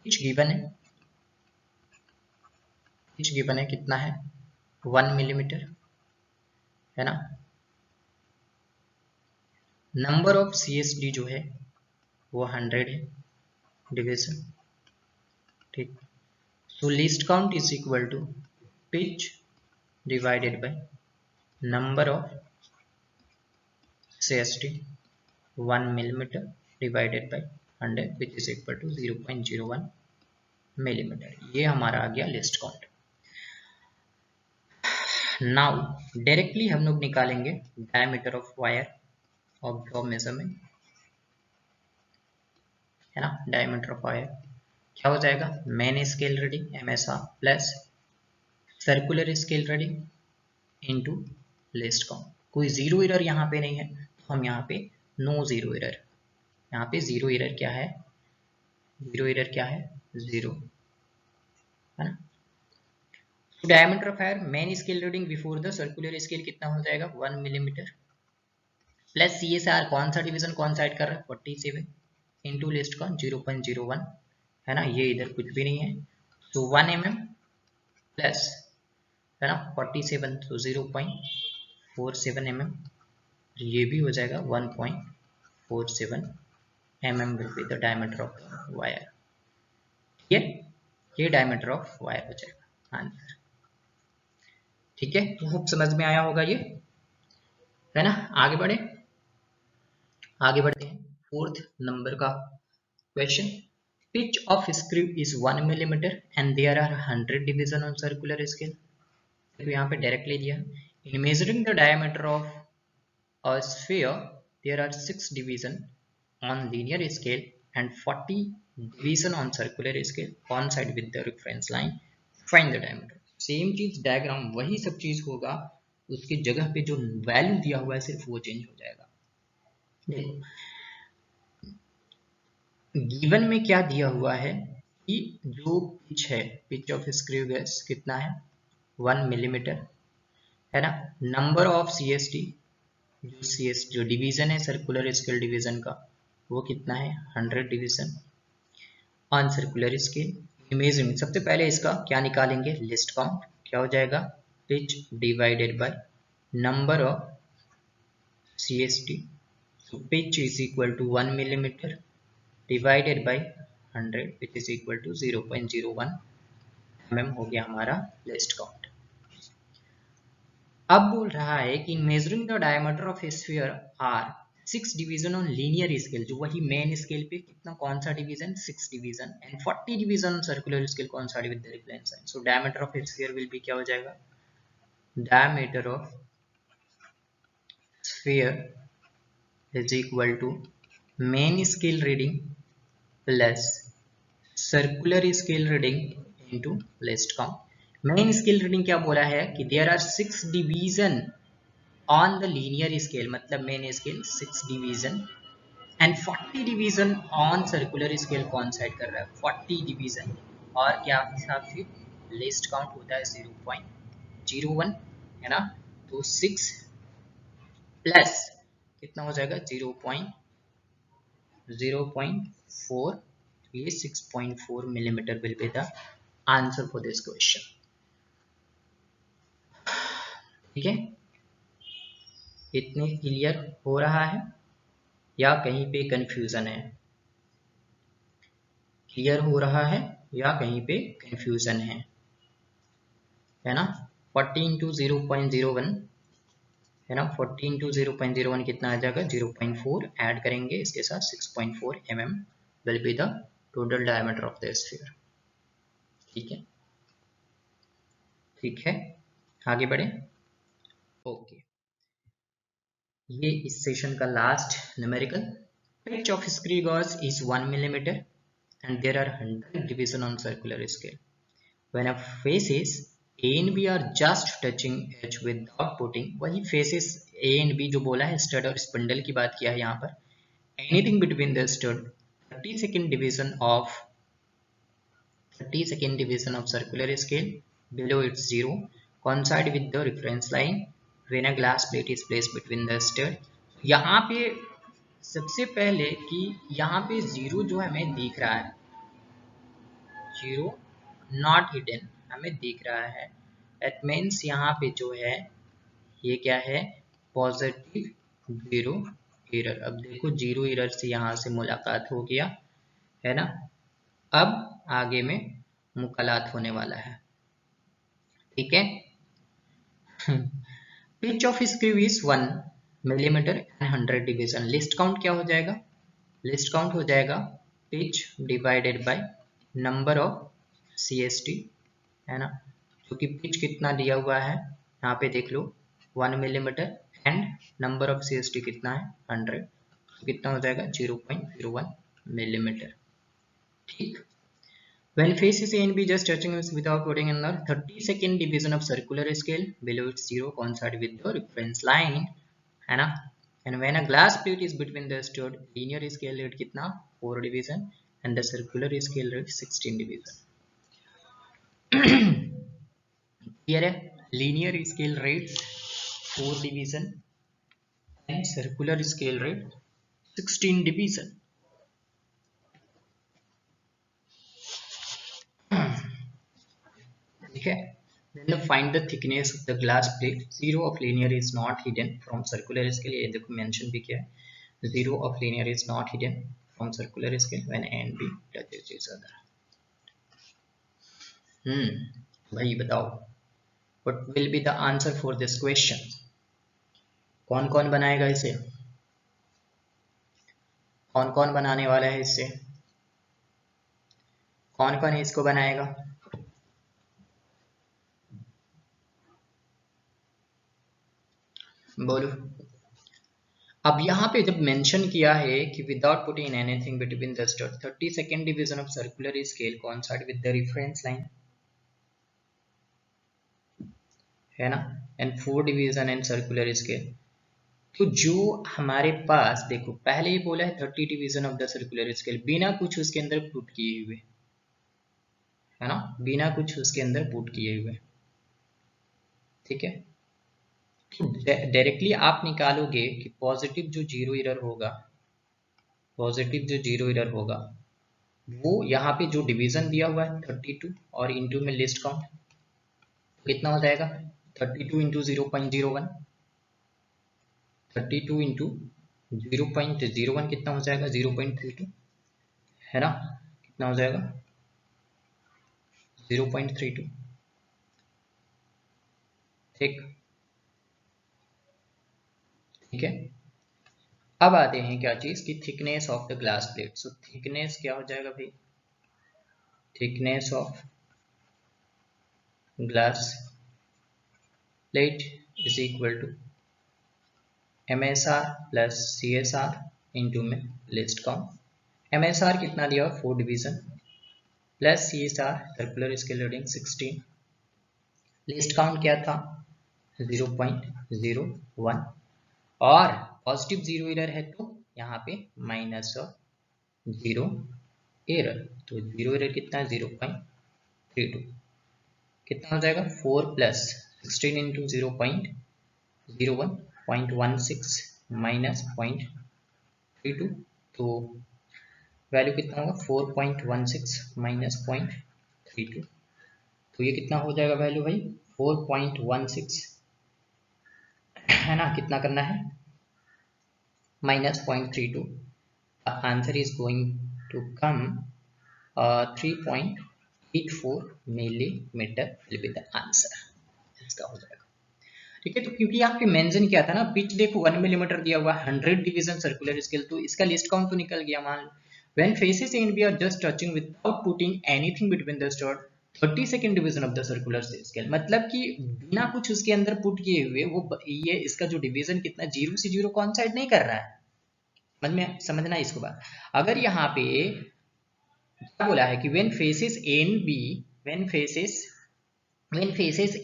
पिच गिवन है, पिच गिवन है कितना है 1 मिलीमीटर, है ना, नंबर ऑफ CSD जो है वो 100 है डिवीजन, ठीक। So least count is equal to pitch divided by number of CSD 1 millimetre divided by 100 which is equal to 0.01 millimetre, ये हमारा आ गया लिस्ट काउंट। नाउ डायरेक्टली हम लोग निकालेंगे diameter of wire of draw measurement, है ना, diameter of wire क्या हो जाएगा, main scale reading MSR plus circular scale reading into list count. कोई जीरो एरर यहाँ पे नहीं है, तो हम यहाँ पे नो जीरो एरर, यहाँ पे जीरो एरर क्या है, जीरो एरर क्या है, जीरो, है ना। तो diameter of wire main scale reading before the circular scale कितना हो जाएगा 1 मिलीमीटर, प्लस CSR कौन सा डिवीजन कौन साइड कर रहा है 47 इंटू लिस्ट का 0.01, है ना, ये इधर कुछ भी नहीं है, तो 1 mm प्लस, है ना, 47 तो 0.47 mm, ये भी हो जाएगा 1.47 mm will be the diameter of wire, ये डायमीटर ऑफ वायर हो जाएगा आंसर, ठीक है। तो होप समझ में आया होगा ये, है ना। आगे बढ़े, आगे बढ़ते हैं फोर्थ नंबर का question. Pitch of screw is 1 millimetre and there are 100 division on circular scale, तो यहाँ पे डायरेक्टली दिया, in measuring the diameter of a sphere there are 6 division on linear scale and 40 division on circular scale coincide with the reference line, find the diameter. Same चीज diagram वही सब चीज होगा, उसकी जगह पे जो वैल्यू दिया हुआ है सिर्फ वो चेंज हो जाएगा। देखो गिवन में क्या दिया हुआ है कि जो पिच है, पिच ऑफ स्क्रू गैस कितना है 1 मिलीमीटर, है ना, नंबर ऑफ CSD जो डिवीजन है सर्कुलर स्केल डिवीजन का वो कितना है 100 division on circular scale, imaging सबसे पहले इसका क्या निकालेंगे लिस्ट काउंट, क्या हो जाएगा pitch divided by number of CSD, so pitch is equal to 1 millimeter divided by 100 which is equal to 0.01 mm हो गया हमारा लिस्ट काउंट। अब बोल रहा है कि in measuring the diameter of a sphere are 6 division on linear scale, जो वही मेन स्केल पे कितना कौन सा division 6 division, and 40 division on circular scale कौन सा with the reference line. So diameter of a sphere will be क्या हो जाएगा, diameter of sphere is equal to main scale reading plus circular scale reading into least count. main scale reading क्या बोला है कि there are 6 division on the linear scale, मतलब main scale 6 division and 40 division on circular scale कौन side कर रहा है 40 division, और क्या हिसाब से least count होता है 0.01 है ना। तो 6 प्लस कितना हो जाएगा 0.4, ये 6.4 millimeter will be the answer for this question। ठीक है, इतने क्लियर हो रहा है या कहीं पे कंफ्यूजन है, क्लियर हो रहा है या कहीं पे कंफ्यूजन है ना। 40 इंटू 0.01 है ना, 40 इंटू 0.01 कितना आ जाएगा 0.4, ऐड करेंगे इसके साथ 6.4 mm will be the total diameter of the sphere। ठीक है, ठीक है, आगे बढ़े। ओके, ये इस सेशन का last numerical. Pitch of screw gauge is 1 millimetre and there are 100 division on circular scale when a faces A and B are just touching H without putting, वही faces A and B जो बोला है stud और spindle की बात किया है यहाँ पर, anything between the stud 32nd division of circular scale below its zero coincide with the reference line when a glass plate is placed between the stud। यहाँ पे सबसे पहले कि यहाँ पे जीरो जो हमें दिख रहा है, जीरो नॉट हिडन हमें दिख रहा है, दैट मीन्स यहाँ पे जो है ये क्या है पॉजिटिव जीरो एरर। अब देखो जीरो एरर से यहाँ से मुलाकात हो गया है ना, अब आगे में मुलाकात होने वाला है। ठीक है, pitch of screw is 1 millimetre and 100 division. List count क्या हो जाएगा, लिस्ट काउंट हो जाएगा pitch divided by number of CST है ना, जो कि पिच कितना दिया हुआ है यहाँ पे देख लो 1 millimetre and number of CST कितना है 100, तो कितना हो जाएगा 0.01 मिलीमीटर। ठीक, when faces A and B just touching without putting in the 32nd division of circular scale below its zero coincide with the reference line है ना, and when a glass plate is between the stud linear scale rate कितना 4 division and the circular scale rate 16 division। Clear है, linear scale rate 4 division and circular scale rate 16 division। ठीक है, then find the thickness of the glass plate। zero of linear is not hidden from circular scale, ये देखो mention भी किया है, zero of linear is not hidden from circular scale when A and B touches each other। भाई बताओ what will be the answer for this question। कौन कौन बनाएगा इसे, कौन कौन बनाने वाला है इससे, कौन कौन इसको बनाएगा, बोलो। अब यहाँ पे जब मेंशन किया है कि without putting anything between the stud 32nd division of circular scale coincide with the reference line है ना, and 4 division and circular scale, तो जो हमारे पास देखो पहले ही बोला है 30 division of the circular scale बिना कुछ उसके अंदर पुट किए हुए है ना, बिना कुछ उसके अंदर पुट किए हुए। ठीक है, डायरेक्टली आप निकालोगे कि पॉजिटिव जो जीरो एरर होगा, पॉजिटिव जो जीरो एरर होगा वो यहाँ पे जो डिवीजन दिया हुआ है 32 और इंटू में लिस्ट काउंट कितना हो जाएगा 32 इंटू 0.01, 32 इंटू 0.01 कितना हो जाएगा 0.32 है ना, कितना हो जाएगा 0.32। ठीक है। अब आते हैं क्या चीज की thickness of the glass plate. So thickness क्या हो जाएगा भाई, thickness of glass plate is equal to MSR plus CSR into में लिस्ट काउंट। MSR कितना दिया 4 division plus CSR circular scale reading 16, least count क्या था 0.01 और पॉजिटिव जीरो एरर है तो यहाँ पे माइनस जीरो एरर, तो जीरो एरर कितना है 0.32, कितना हो जाएगा 4 प्लस 16 इंटू 0.01 0.16 माइनस 0.32, तो वैल्यू कितना होगा 4.16 माइनस 0.32, तो ये कितना हो जाएगा वैल्यू भाई 4.16 है ना, कितना करना है minus 0.32, answer is going to come 3.84 millimetre will be the answer, इसका हो जाएगा। ठीक है, तो क्योंकि यहाँ पे मेंशन किया था ना पिच देखो 1 मिलीमीटर दिया हुआ 100 डिवीजन सर्कुलर स्केल, तो इसका लिस्ट काउंट तो निकल गया। मान when faces A and B are just touching without putting anything between the stud 32nd division of the circular scale, मतलब कि बिना कुछ उसके अंदर पुट किए हुए वो ये इसका जो डिवीजन कितना 0 से 0 कॉइंसाइड नहीं कर रहा है। समझ में, समझना इसको बात। अगर यहाँ पे क्या बोला है कि when faces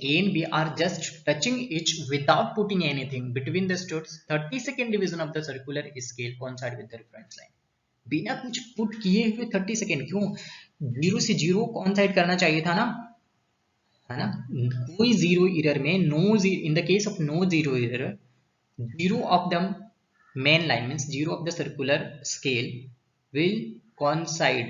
A and B are just touching each without putting anything between the studs 32nd division of the circular scale coincide with the reference line। बिना कुछ पुट किए हुए 30 सेकेंड, क्यों 0 से 0 कॉइंसाइड करना चाहिए था ना, है ना, कोई जीरो एरर में in the case of no zero error, zero of the main line means zero of the circular scale will coincide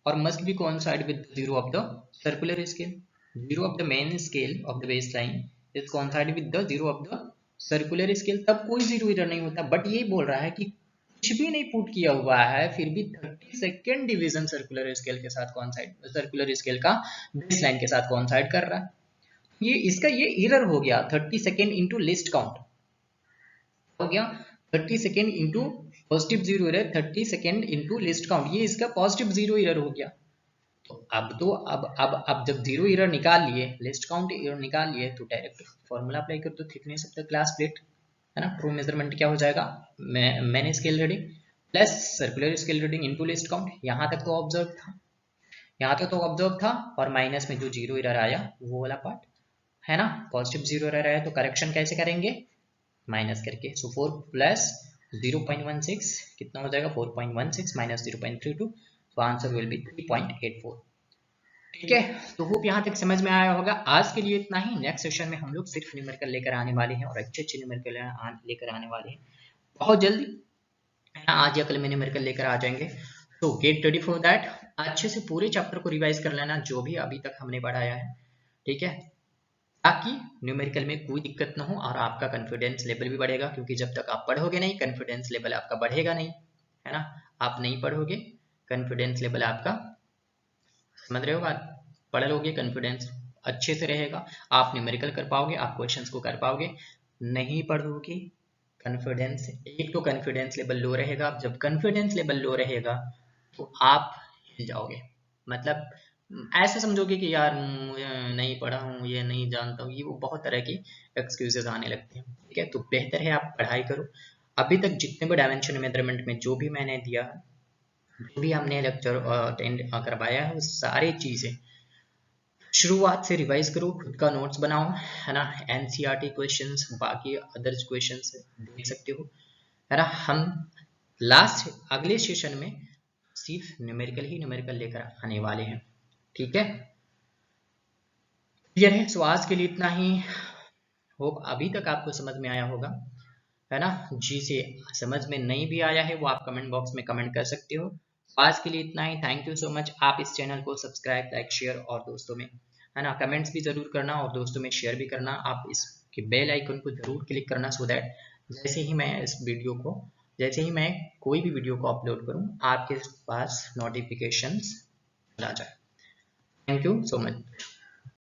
or must be coincide with zero of the circular scale, zero of the main scale of the baseline is coincide with the zero of the circular scale, तब कोई zero error नहीं होता। But ये बोल रहा है कि कुछ भी नहीं पुट किया हुआ है फिर भी 32nd डिवीजन सर्कुलर स्केल के साथ कॉन्साइड, सर्कुलर स्केल का बेसलाइन के साथ कॉन्साइड कर रहा है, ये इसका ये एरर हो गया 32nd इंटू लिस्ट काउंट हो गया 32nd into positive zero error 32nd into list count, ये इसका पॉजिटिव जीरो एरर हो गया। तो अब जब जीरो एरर निकाल लिए, लिस्ट काउंट एरर निकाल लिए, तो डायरेक्ट फॉर्मूला अप्लाई कर दो thickness of the glass plate, है ना। ट्रू मेजरमेंट क्या हो जाएगा main scale reading plus circular scale reading into list count, यहाँ तक तो ऑब्जर्व था, यहाँ तक तो ऑब्जर्व था, और माइनस में जो जीरो एरर आया वो वाला पार्ट, है ना। पॉजिटिव जीरो एरर आया तो करेक्शन कैसे करेंगे, माइनस करके। सो 4 प्लस 0.16 कितना हो जाएगा 4.16 माइनस 0.32, तो आंसर विल बी 3.84। ठीक है, तो होप यहाँ तक समझ में आया होगा। आज के लिए इतना ही, नेक्स्ट सेशन में हम लोग सिर्फ न्यूमेरिकल लेकर आने वाले हैं और अच्छे अच्छे न्यूमेरिकल लेकर आने वाले हैं बहुत जल्दी, है ना। आज या कल में न्यूमेरिकल लेकर आ जाएंगे, तो गेट रेडी फॉर दैट। अच्छे से पूरे चैप्टर को रिवाइज कर लेना जो भी अभी तक हमने पढ़ाया है, ठीक है, ताकि न्यूमेरिकल में कोई दिक्कत ना हो और आपका कॉन्फिडेंस लेवल भी बढ़ेगा, क्योंकि जब तक आप पढ़ोगे नहीं कॉन्फिडेंस लेवल आपका बढ़ेगा नहीं, है ना। आप नहीं पढ़ोगे कॉन्फिडेंस लेवल आपका, समझ रहे हो बात, पढ़ लोगे कॉन्फिडेंस अच्छे से रहेगा, आप न्यूमेरिकल कर पाओगे, आप क्वेश्चंस को कर पाओगे। नहीं पढ़ोगे कॉन्फिडेंस, एक तो कॉन्फिडेंस लेवल लो रहेगा, जब कॉन्फिडेंस लेवल लो रहेगा तो आप हिल जाओगे, मतलब ऐसे समझोगे कि यार नहीं पढ़ा हूँ, ये नहीं जानता हूँ, ये वो बहुत तरह की एक्सक्यूजेस आने लगते हैं। ठीक है, तो बेहतर है आप पढ़ाई करो। अभी तक जितने भी डायमेंशन मेजरमेंट में जो भी मैंने दिया, जो भी हमने लेक्चर अटेंड करवाया है, वो सारी चीजें शुरुआत से रिवाइज करो, खुद का नोट्स बनाओ, है ना। एनसीईआरटी क्वेश्चंस, बाकी अदर्स क्वेश्चंस देख सकते हो, है ना। हम लास्ट अगले सेशन में सिर्फ न्यूमेरिकल ही न्यूमेरिकल लेकर आने वाले हैं, ठीक है, क्लियर है। सो आज के लिए इतना ही, होप अभी तक आपको समझ में आया होगा, है ना। जिसे समझ में नहीं भी आया है वो आप कमेंट बॉक्स में कमेंट कर सकते हो। आज के लिए इतना ही, थैंक यू सो मच। आप इस चैनल को सब्सक्राइब, लाइक, शेयर और दोस्तों में, है ना, कमेंट्स भी जरूर करना और दोस्तों में शेयर भी करना। आप इसके बेल आइकन को जरूर क्लिक करना, सो दैट जैसे ही मैं इस वीडियो को, जैसे ही मैं कोई भी वीडियो को अपलोड करूं आपके पास नोटिफिकेशंस आ जाए। Thank you so much.